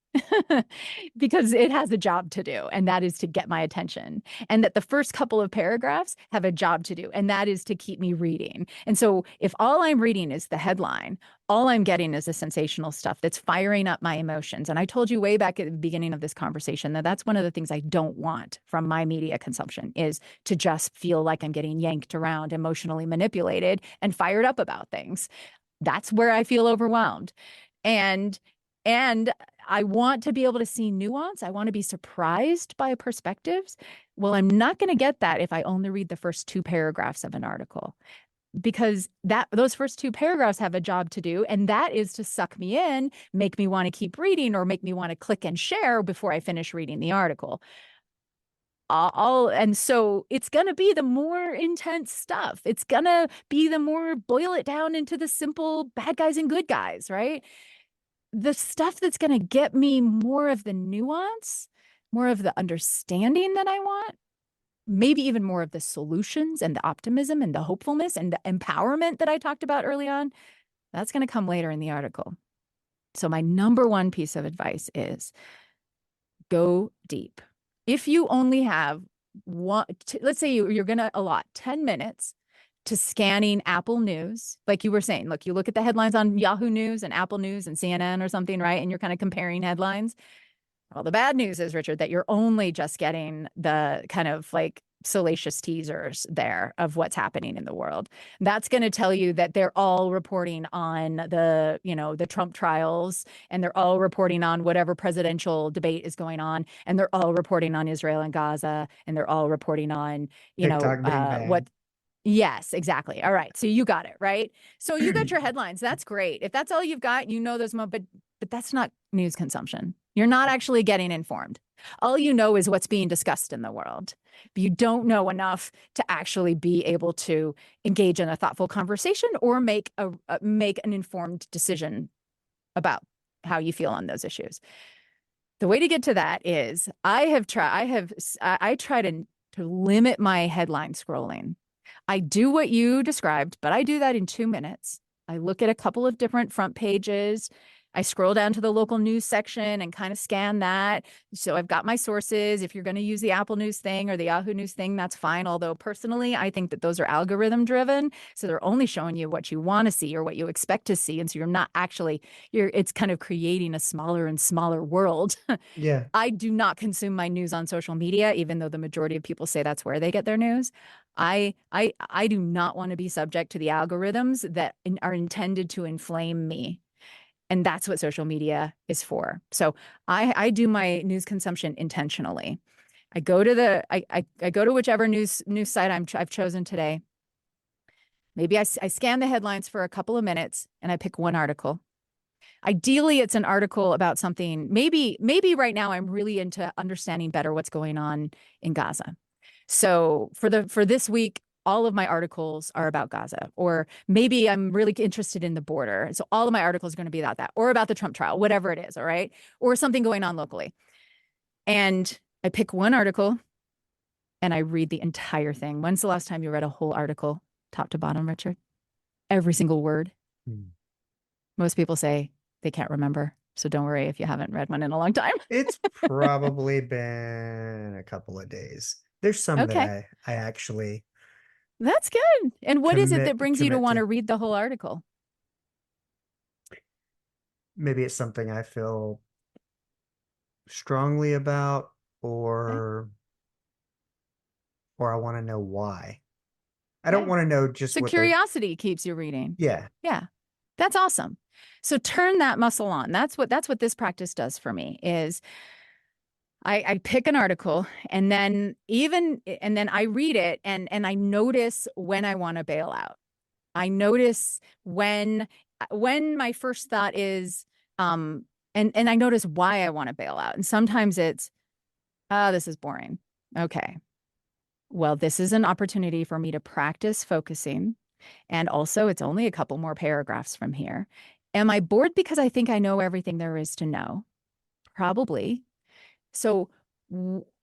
Because it has a job to do, and that is to get my attention. And that the first couple of paragraphs have a job to do, and that is to keep me reading. And so if all I'm reading is the headline, all I'm getting is the sensational stuff that's firing up my emotions. And I told you way back at the beginning of this conversation that that's one of the things I don't want from my media consumption, is to just feel like I'm getting yanked around, emotionally manipulated, and fired up about things. That's where I feel overwhelmed. And I want to be able to see nuance. I want to be surprised by perspectives. Well, I'm not going to get that if I only read the first 2 paragraphs of an article, because those first 2 paragraphs have a job to do, and that is to suck me in, make me want to keep reading, or make me want to click and share before I finish reading the article. And so it's going to be the more intense stuff. It's going to be the more boil it down into the simple bad guys and good guys, right? The stuff that's going to get me more of the nuance, more of the understanding that I want, maybe even more of the solutions and the optimism and the hopefulness and the empowerment that I talked about early on, that's going to come later in the article. So my number one piece of advice is go deep. If you only have let's say you're going to allot 10 minutes to scanning Apple News. Like you were saying, look, you look at the headlines on Yahoo News and Apple News and CNN or something, right? And you're kind of comparing headlines. Well, the bad news is, Richard, that you're only just getting the kind of like salacious teasers there of what's happening in the world. That's going to tell you that they're all reporting on the, the Trump trials, and they're all reporting on whatever presidential debate is going on, and they're all reporting on Israel and Gaza, and they're all reporting on, TikTok being banned. what. Yes, exactly. All right. So you got it, right? So you got your headlines. That's great. If that's all you've got, those but that's not news consumption. You're not actually getting informed. All you know is what's being discussed in the world. But you don't know enough to actually be able to engage in a thoughtful conversation or make an informed decision about how you feel on those issues. The way to get to that is I try to limit my headline scrolling. I do what you described, but I do that in 2 minutes. I look at a couple of different front pages. I scroll down to the local news section and kind of scan that. So I've got my sources. If you're going to use the Apple News thing or the Yahoo News thing, that's fine. Although personally, I think that those are algorithm driven. So they're only showing you what you want to see or what you expect to see. And so you're not actually, it's kind of creating a smaller and smaller world. Yeah. I do not consume my news on social media, even though the majority of people say that's where they get their news. I do not want to be subject to the algorithms that are intended to inflame me. And that's what social media is for. So I do my news consumption intentionally. I go to I go to whichever news site I've chosen today. Maybe I scan the headlines for a couple of minutes and I pick one article. Ideally, it's an article about something. Maybe right now I'm really into understanding better what's going on in Gaza. So for this week, all of my articles are about Gaza, or maybe I'm really interested in the border. So all of my articles are going to be about that, or about the Trump trial, whatever it is. All right. Or something going on locally. And I pick one article and I read the entire thing. When's the last time you read a whole article, top to bottom, Richard? Every single word. Most people say they can't remember. So don't worry if you haven't read one in a long time. It's probably been a couple of days. There's some that I actually. That's good. And what is it that brings you to want to to read the whole article? Maybe it's something I feel strongly about, or I want to know why. I don't want to know just so what curiosity keeps you reading. Yeah. That's awesome. So turn that muscle on. That's what this practice does for me is I pick an article and then I read it and I notice when I want to bail out. I notice when my first thought is and I notice why I want to bail out. And sometimes it's, this is boring. Okay. Well, this is an opportunity for me to practice focusing. And also it's only a couple more paragraphs from here. Am I bored because I think I know everything there is to know? Probably. So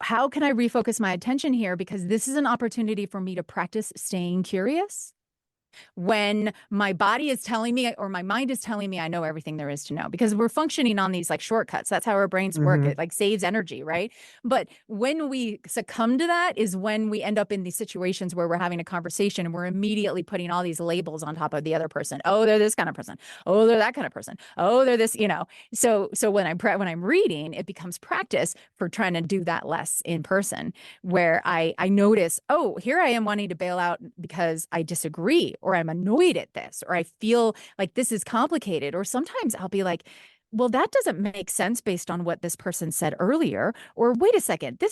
how can I refocus my attention here? Because this is an opportunity for me to practice staying curious when my body is telling me or my mind is telling me I know everything there is to know, because we're functioning on these like shortcuts. That's how our brains work. It like saves energy, right? But when we succumb to that is when we end up in these situations where we're having a conversation and we're immediately putting all these labels on top of the other person. Oh, they're this kind of person. Oh, they're that kind of person. Oh, they're this, So when I'm reading, it becomes practice for trying to do that less in person, where I notice, oh, here I am wanting to bail out because I disagree, or I'm annoyed at this, or I feel like this is complicated. Or sometimes I'll be like, well, that doesn't make sense based on what this person said earlier. Or wait a second,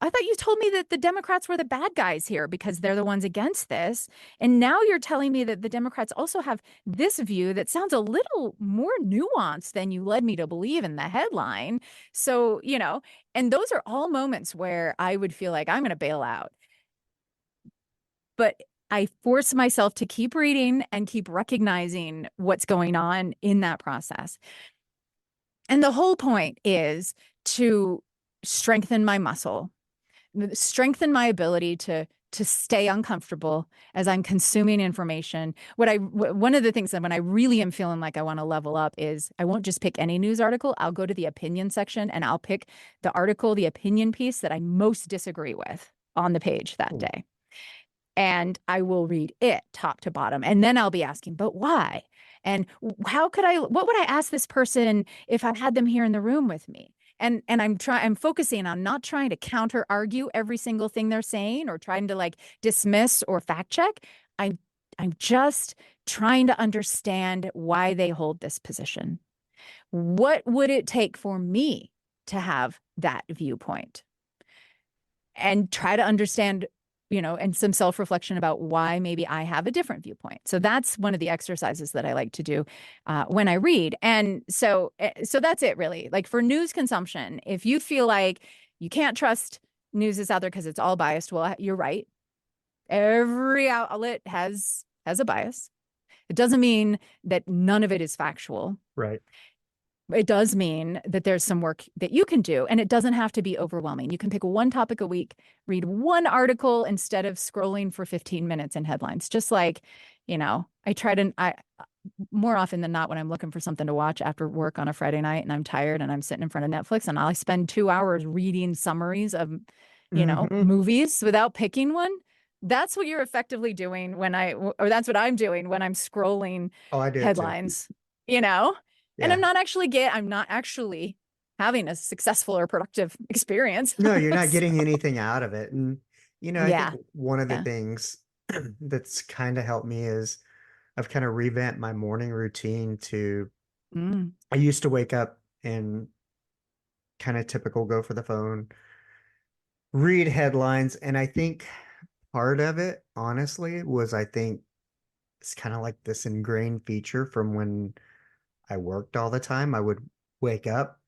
I thought you told me that the Democrats were the bad guys here because they're the ones against this. And now you're telling me that the Democrats also have this view that sounds a little more nuanced than you led me to believe in the headline. So, and those are all moments where I would feel like I'm going to bail out. But I force myself to keep reading and keep recognizing what's going on in that process. And the whole point is to strengthen my muscle, strengthen my ability to stay uncomfortable as I'm consuming information. One of the things that when I really am feeling like I want to level up is I won't just pick any news article. I'll go to the opinion section and I'll pick the article, the opinion piece that I most disagree with on the page that day. and I will read it top to bottom. And then I'll be asking, but why? And what would I ask this person if I had them here in the room with me? And I'm focusing on not trying to counter argue every single thing they're saying or trying to like dismiss or fact check. I'm just trying to understand why they hold this position. What would it take for me to have that viewpoint? And try to understand, and some self-reflection about why maybe I have a different viewpoint. So that's one of the exercises that I like to do when I read. And so that's it really. Like for news consumption, if you feel like you can't trust news is out there because it's all biased, well, you're right. Every outlet has a bias. It doesn't mean that none of it is factual. Right. It does mean that there's some work that you can do, and it doesn't have to be overwhelming. You can pick one topic a week, read one article instead of scrolling for 15 minutes in headlines. Just like, I more often than not, when I'm looking for something to watch after work on a Friday night and I'm tired and I'm sitting in front of Netflix and I spend 2 hours reading summaries of, movies without picking one. That's what you're effectively doing or that's what I'm doing when I'm scrolling I do headlines, And I'm not actually having a successful or productive experience. No, you're not getting anything out of it. And, I Yeah. think one of the things that's kind of helped me is I've kind of revamped my morning routine to, I used to wake up and kind of typical go for the phone, read headlines. And I think part of it, honestly, was I think it's kind of like this ingrained feature from when I worked all the time. I would wake up,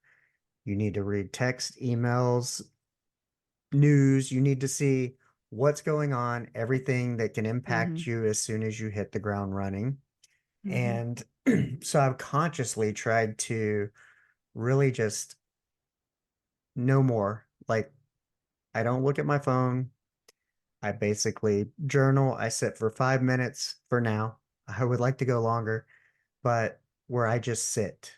you need to read text, emails, news, you need to see what's going on, everything that can impact you as soon as you hit the ground running. And so I've consciously tried to really just no more. Like, I don't look at my phone. I basically journal. I sit for 5 minutes for now. I would like to go longer, but where I just sit.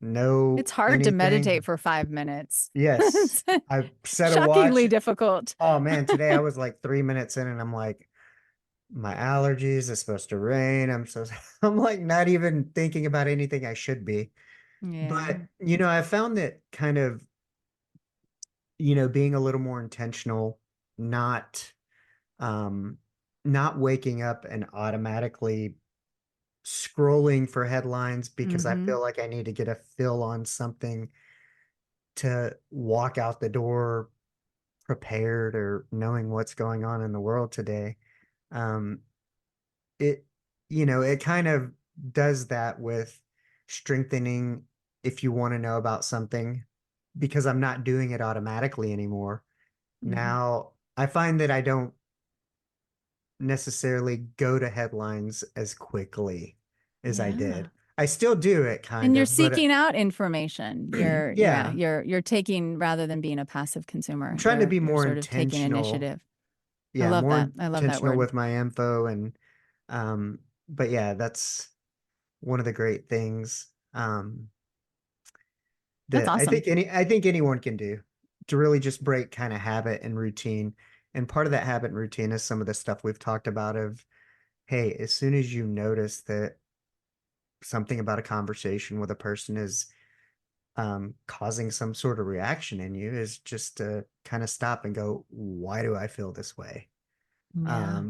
No, it's hard to meditate for 5 minutes. Yes. I set a watch. Shockingly difficult. Oh man, today I was like 3 minutes in and I'm like, my allergies, it's supposed to rain. I'm like not even thinking about anything I should be. Yeah. But, I found that kind of, being a little more intentional, not not waking up and automatically scrolling for headlines because I feel like I need to get a fill on something to walk out the door prepared or knowing what's going on in the world today. Um, it, it kind of does that with strengthening if you want to know about something because I'm not doing it automatically anymore. Now, I find that I don't necessarily go to headlines as quickly as I did. I still do it kind of. And you're seeking out information. Yeah. You're taking rather than being a passive consumer. I'm trying to be more sort of taking intentional. initiative. Yeah, I love more that. I love that intentional word. with my info and but yeah, that's one of the great things That's that awesome. I think anyone can do to really just break kind of habit and routine. And part of that habit and routine is some of the stuff we've talked about of, hey, as soon as you notice that something about a conversation with a person is causing some sort of reaction in you, is just to kind of stop and go, why do I feel this way? Yeah.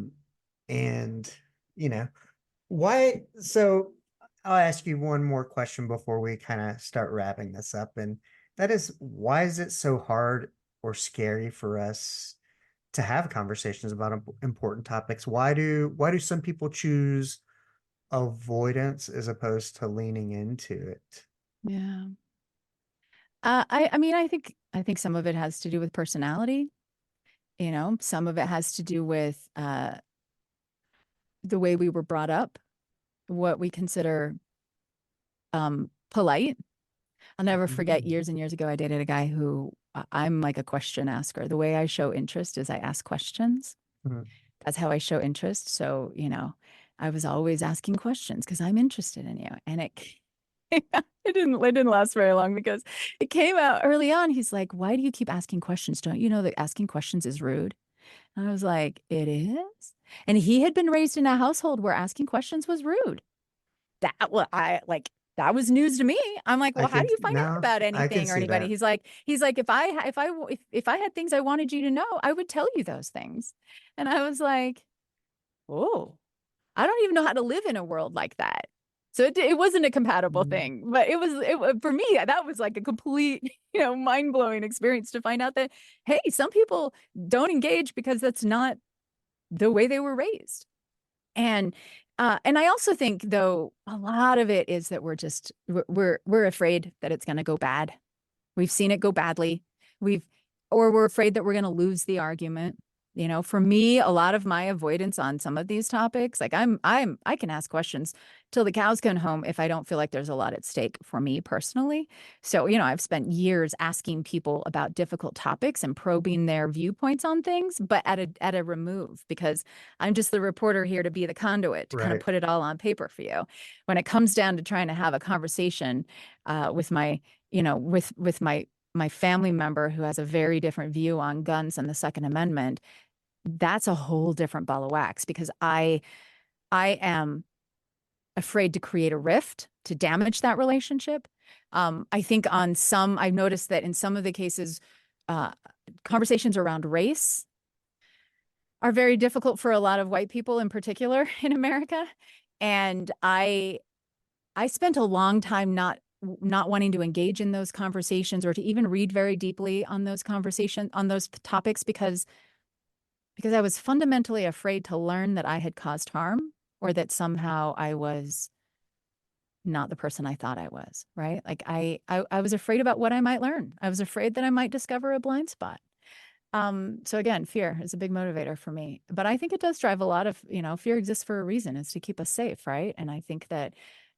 And why? So I'll ask you one more question before we kind of start wrapping this up. And that is, why is it so hard or scary for us to have conversations about important topics? Why do some people choose avoidance as opposed to leaning into it? Yeah. I mean, I think some of it has to do with personality. Some of it has to do with the way we were brought up, what we consider polite. I'll never forget years and years ago, I dated a guy who I'm like a question asker. The way I show interest is I ask questions. That's how I show interest. So, I was always asking questions because I'm interested in you. And it didn't last very long because it came out early on. He's like, why do you keep asking questions? Don't you know that asking questions is rude? And I was like, it is? And he had been raised in a household where asking questions was rude. That was news to me. I'm like, I well, how do could you find out now about I can anything or see anybody? that. He's like, if I had things I wanted you to know, I would tell you those things. And I was like, oh, I don't even know how to live in a world like that. So it wasn't a compatible Mm, thing, but for me, that was like a complete, mind blowing experience to find out that, hey, some people don't engage because that's not the way they were raised. And I also think, though, a lot of it is that we're afraid that it's going to go bad. We've seen it go badly. We're afraid that we're going to lose the argument. For me, a lot of my avoidance on some of these topics, like I can ask questions till the cows come home if I don't feel like there's a lot at stake for me personally. So, I've spent years asking people about difficult topics and probing their viewpoints on things, but at a remove, because I'm just the reporter here to be the conduit to kind of right. put it all on paper for you. When it comes down to trying to have a conversation with my family member who has a very different view on guns and the Second Amendment, that's a whole different ball of wax, because I am afraid to create a rift to damage that relationship. I think I've noticed that in some of the cases, uh, conversations around race are very difficult for a lot of white people in particular in America. And I spent a long time not wanting to engage in those conversations or to even read very deeply on those topics, because I was fundamentally afraid to learn that I had caused harm, or that somehow I was not the person I thought I was, right? Like I was afraid about what I might learn. I was afraid that I might discover a blind spot. So again, fear is a big motivator for me, but I think it does drive a lot of, fear exists for a reason. It's to keep us safe, right? And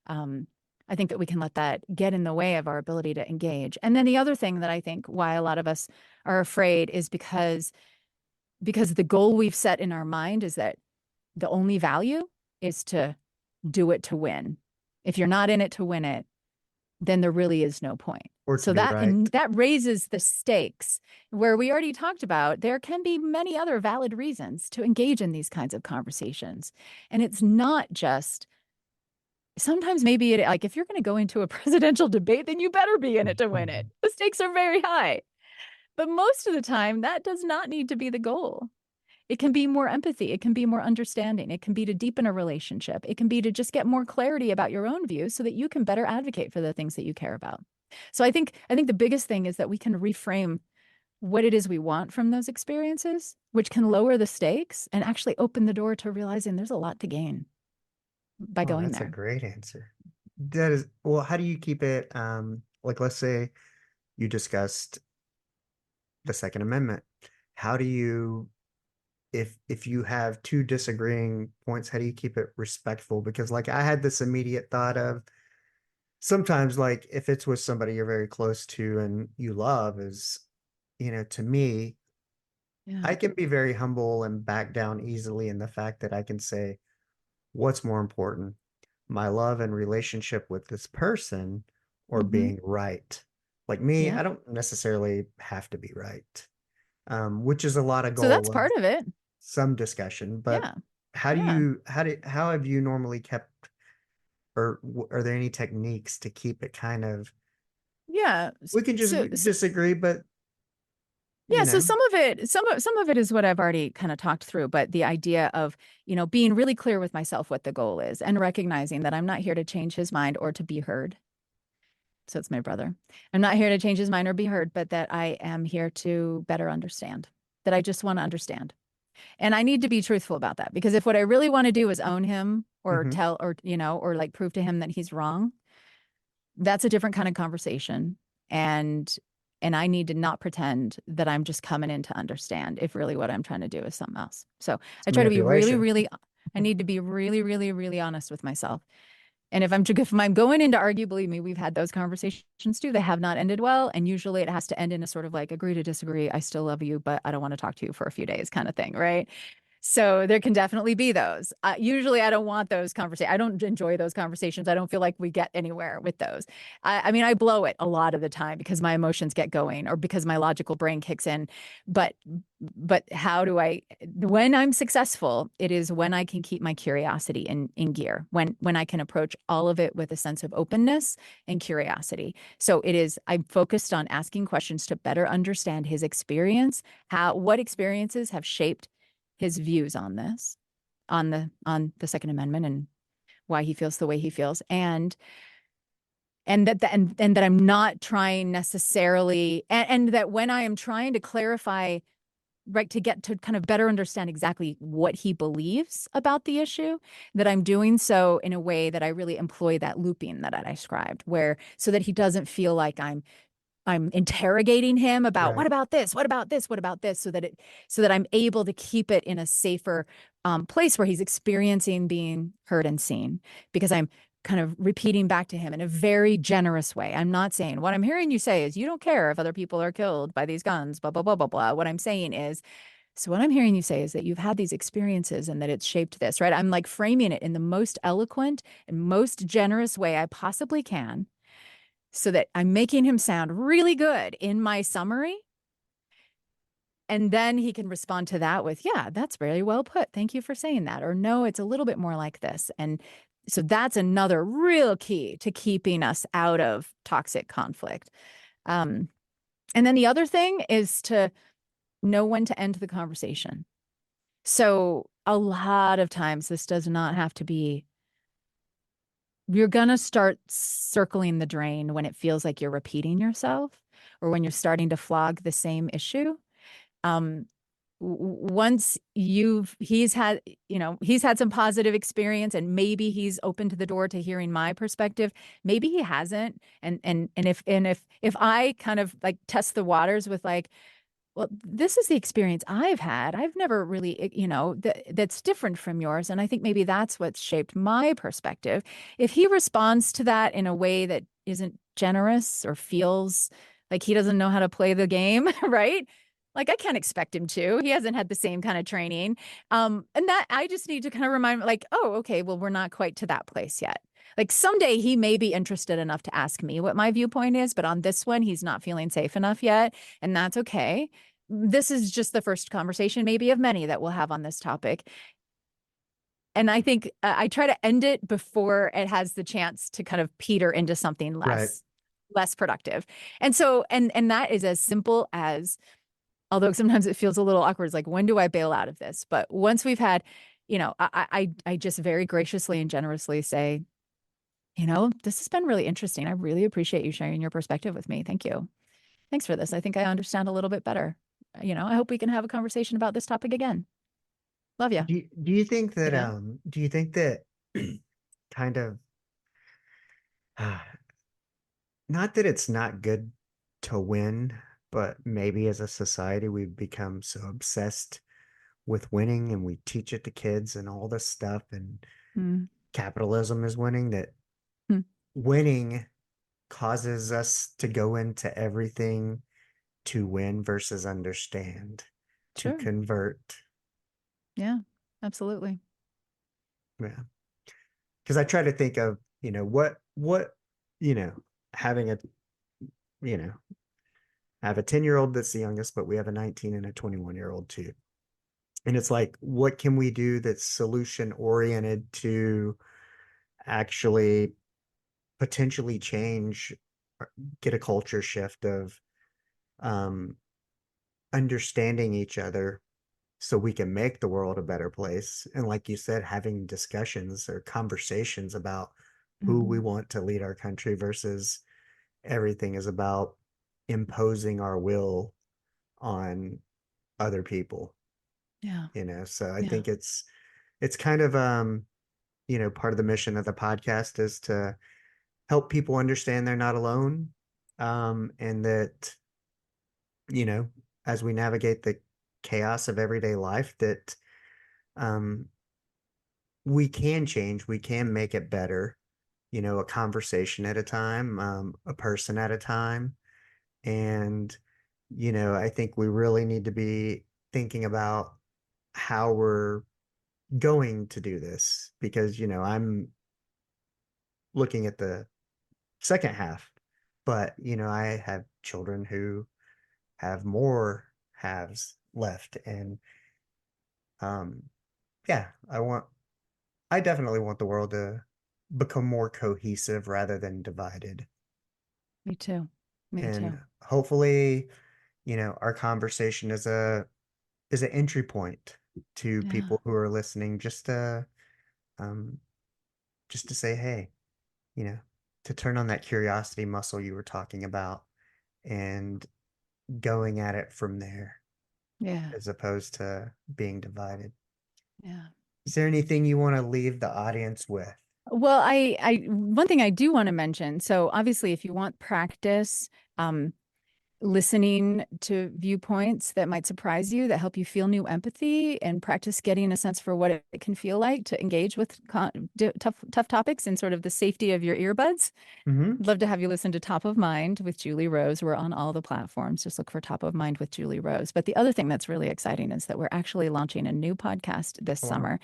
um, I think that we can let that get in the way of our ability to engage. And then the other thing that I think why a lot of us are afraid is because the goal we've set in our mind is that the only value is to do it to win. If you're not in it to win it, then there really is no point. Or to So be right. that raises the stakes, where we already talked about there can be many other valid reasons to engage in these kinds of conversations. And it's not just sometimes like if you're going to go into a presidential debate, then you better be in it to win it. The stakes are very high. But most of the time, that does not need to be the goal. It can be more empathy. It can be more understanding. It can be to deepen a relationship. It can be to just get more clarity about your own views so that you can better advocate for the things that you care about. So I think the biggest thing is that we can reframe what it is we want from those experiences, which can lower the stakes and actually open the door to realizing there's a lot to gain by Oh, going that's a there. great answer. That is, well, how do you keep it like let's say you discussed the Second Amendment. How do you if you have two disagreeing points, how do you keep it respectful? Because like I had this immediate thought of sometimes like if it's with somebody you're very close to and you love is, to me, Yeah. I can be very humble and back down easily in the fact that I can say, what's more important, my love and relationship with this person or Hmm. being right? Like me, Yeah. I don't necessarily have to be right, which is a lot of So that's goal of part of it. some discussion. But Yeah. Yeah. how have you normally kept, or are there any techniques to keep it kind of, Yeah. we can just disagree, but you Yeah, so know, some of it is what I've already kind of talked through, but the idea of, being really clear with myself what the goal is and recognizing that I'm not here to change his mind or to be heard. So it's my brother. I'm not here to change his mind or be heard, but that I am here to better understand, that I just want to understand. And I need to be truthful about that, because if what I really want to do is own him or mhm. tell or like prove to him that he's wrong, that's a different kind of conversation. And I need to not pretend that I'm just coming in to understand if really what I'm trying to do is something else. So It's I try to be really, manipulation. really, I need to be really, really, really honest with myself. And if I'm going in to argue, believe me, we've had those conversations too. They have not ended well. And usually it has to end in a sort of like agree to disagree. I still love you, but I don't want to talk to you for a few days kind of thing. Right. So there can definitely be those. Usually I don't want those conversations. I don't enjoy those conversations. I don't feel like we get anywhere with those. I mean, I blow it a lot of the time because my emotions get going or because my logical brain kicks in. But how do when I'm successful, it is when I can keep my curiosity in gear, when I can approach all of it with a sense of openness and curiosity. So I'm focused on asking questions to better understand his experience, what experiences have shaped his views on this, on the Second Amendment and why he feels the way he feels, and that I'm not trying necessarily, and that when I am trying to clarify, right, to get to kind of better understand exactly what he believes about the issue, that I'm doing so in a way that I really employ that looping that I described, where so that he doesn't feel like I'm interrogating him about Right. what about this, what about this, what about this, so that I'm able to keep it in a safer place where he's experiencing being heard and seen, because I'm kind of repeating back to him in a very generous way. I'm not saying what I'm hearing you say is you don't care if other people are killed by these guns, blah, blah, blah, blah, blah. What I'm saying is, so what I'm hearing you say is that you've had these experiences and that it's shaped this, right? I'm like framing it in the most eloquent and most generous way I possibly can, so that I'm making him sound really good in my summary. And then he can respond to that with, yeah, that's very well put. Thank you for saying that. Or no, it's a little bit more like this. And so that's another real key to keeping us out of toxic conflict. And then the other thing is to know when to end the conversation. So a lot of times this does not have to be, you're going to start circling the drain when it feels like you're repeating yourself or when you're starting to flog the same issue. Once he's had some positive experience and maybe he's opened the door to hearing my perspective, maybe he hasn't. And if I kind of like test the waters with like, well, this is the experience I've had. I've never really, that's different from yours. And I think maybe that's what's shaped my perspective. If he responds to that in a way that isn't generous or feels like he doesn't know how to play the game, right? Like I can't expect him to. He hasn't had the same kind of training. And that I just need to kind of remind like, oh, okay, well, we're not quite to that place yet. Like someday he may be interested enough to ask me what my viewpoint is, but on this one, he's not feeling safe enough yet. And that's okay. This is just the first conversation, maybe of many that we'll have on this topic. And I think I try to end it before it has the chance to kind of peter into something less productive. And so, and that is as simple as, although sometimes it feels a little awkward, it's like, when do I bail out of this? But once we've had, I just very graciously and generously say, this has been really interesting. I really appreciate you sharing your perspective with me. Thank you. Thanks for this. I think I understand a little bit better. I hope we can have a conversation about this topic again. Love you. Do you think that Yeah. kind of not that it's not good to win, but maybe as a society we've become so obsessed with winning and we teach it to kids and all this stuff and Mm. capitalism is winning, that Hmm. winning causes us to go into everything to win versus understand, to Sure. convert. Yeah, absolutely. Yeah. Because I try to think of, what, you know, having a, you know, I have a 10-year-old that's the youngest, but we have a 19 and a 21-year-old too. And it's like, what can we do that's solution oriented to actually potentially change, get a culture shift of um, understanding each other so we can make the world a better place. And like you said, having discussions or conversations about who we Mhm. want to lead our country versus everything is about imposing our will on other people, Yeah. So I Yeah. think it's kind of part of the mission of the podcast is to help people understand they're not alone, and that you know as we navigate the chaos of everyday life, that um we can change, we can make it better, a conversation at a time, a person at a time. And I think we really need to be thinking about how we're going to do this, because I'm looking at the second half, but I have children who have more halves left, and um yeah, I definitely want the world to become more cohesive rather than divided. Me too. Me And too. hopefully, our conversation is an entry point to Yeah. people who are listening, um just to say, hey, you know, to turn on that curiosity muscle you were talking about and going at it from there Yeah. as opposed to being divided. Yeah. Is there anything you want to leave the audience with? Well, one thing I do want to mention. So obviously, if you want practice, um, listening to viewpoints that might surprise you, that help you feel new empathy, and practice getting a sense for what it can feel like to engage with tough topics in sort of the safety of your earbuds. Mm-hmm. I'd love to have you listen to Top of Mind with Julie Rose. We're on all the platforms. Just look for Top of Mind with Julie Rose. But the other thing that's really exciting is that we're actually launching a new podcast this Wow. summer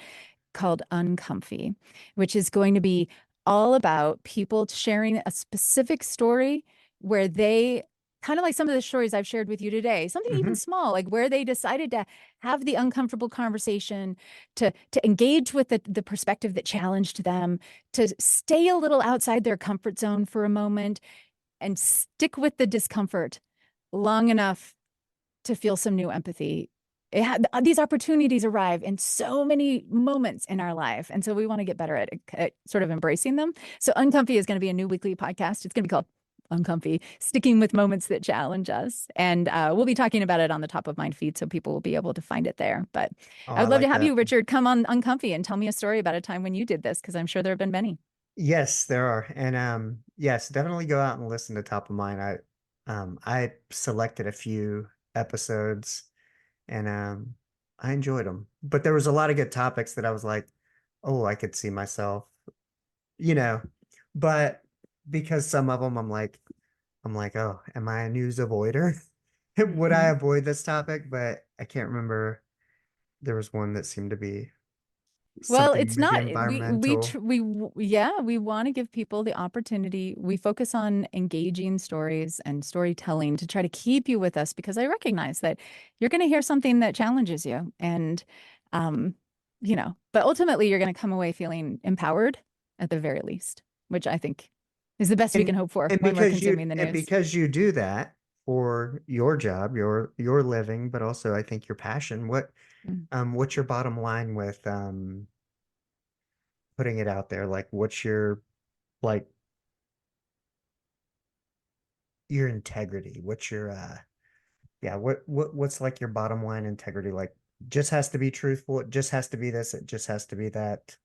called Uncomfy, which is going to be all about people sharing a specific story where they, kind of like some of the stories I've shared with you today, something Mm-hmm. even small, like where they decided to have the uncomfortable conversation, to engage with the perspective that challenged them, to stay a little outside their comfort zone for a moment and stick with the discomfort long enough to feel some new empathy. These opportunities arrive in so many moments in our life. And so we want to get better at sort of embracing them. So Uncomfy is going to be a new weekly podcast. It's going to be called Uncomfy, sticking with moments that challenge us. And we'll be talking about it on the Top of Mind feed, so people will be able to find it there. But Oh, I I would love to like have that. you, Richard, come on Uncomfy and tell me a story about a time when you did this, because I'm sure there have been many. Yes, there are. And yes, definitely go out and listen to Top of Mind. I selected a few episodes, and I enjoyed them. But there was a lot of good topics that I was like, oh, I could see myself, you know. But because some of them I'm like, oh, am I a news avoider? Would I Mhm. avoid this topic? But I can't remember. There was one that seemed to be Well, something it's maybe not environmental. yeah, we want to give people the opportunity. We focus on engaging stories and storytelling to try to keep you with us, because I recognize that you're going to hear something that challenges you, and um but ultimately you're going to come away feeling empowered at the very least, which I think is the best we And can hope for and when we're because you consuming the and news. because you do that for your job, your living, but also I think your passion, Mm. what's your bottom line with putting it out there? Like what's like your integrity? What's your yeah, what's like your bottom line integrity? Like just has to be truthful, it just has to be this, it just has to be that.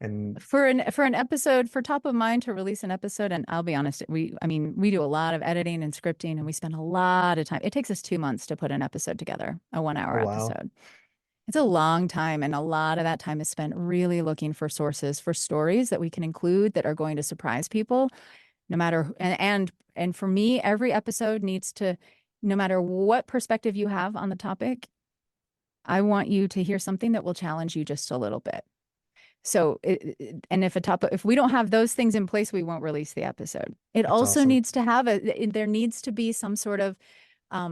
And For an episode, for Top of Mind to release an episode, and I'll be honest, I mean, we do a lot of editing and scripting, and we spend a lot of time. It takes us 2 months to put an episode together, a 1 hour oh wow. episode. It's a long time, and a lot of that time is spent really looking for sources for stories that we can include that are going to surprise people, no matter and for me, every episode needs to, no matter what perspective you have on the topic, I want you to hear something that will challenge you just a little bit. So, and if we don't have those things in place, we won't release the episode. It That's also awesome. needs to have there needs to be some sort of,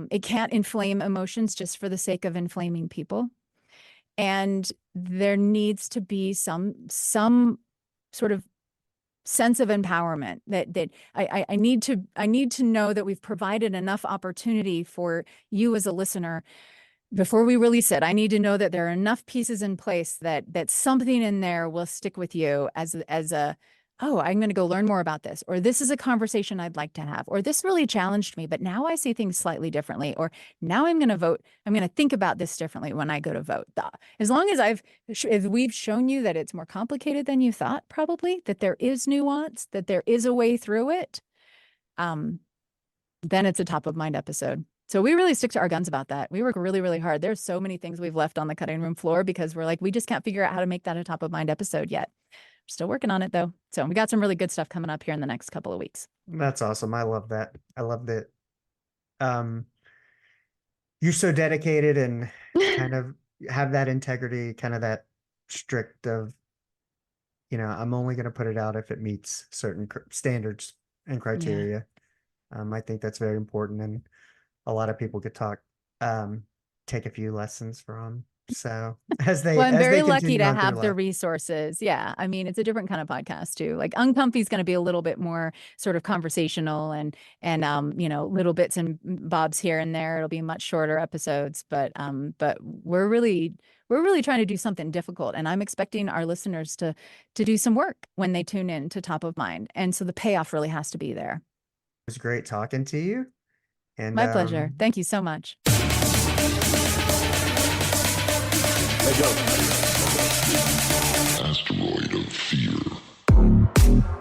it can't inflame emotions just for the sake of inflaming people. And there needs to be some sort of sense of empowerment that I need to know that we've provided enough opportunity for you as a listener before we release it. I need to know that there are enough pieces in place that something in there will stick with you as a, oh, I'm going to go learn more about this, or this is a conversation I'd like to have, or this really challenged me, but now I see things slightly differently, or now I'm going to vote. I'm going to think about this differently when I go to vote. As long as if we've shown you that it's more complicated than you thought, probably that there is nuance, that there is a way through it, um, then it's a top of mind episode. So we really stick to our guns about that. We work really, really hard. There's so many things we've left on the cutting room floor because we're like, we just can't figure out how to make that a top of mind episode yet. We're still working on it though. So we got some really good stuff coming up here in the next couple of weeks. That's awesome. I love that. I love that. Um, you're so dedicated and kind of have that integrity, kind of that strict of, I'm only going to put it out if it meets certain standards and criteria. I think that's very important, and a lot of people could take a few lessons from. So as Well, I'm they very lucky continue to on through have the life. resources. Yeah. I mean, it's a different kind of podcast too. Like Uncomfy is going to be a little bit more sort of conversational and little bits and bobs here and there. It'll be much shorter episodes, but we're really trying to do something difficult. And I'm expecting our listeners to do some work when they tune in to Top of Mind. And so the payoff really has to be there. It was great talking to you. And my pleasure. Thank you so much. Asteroid of fear.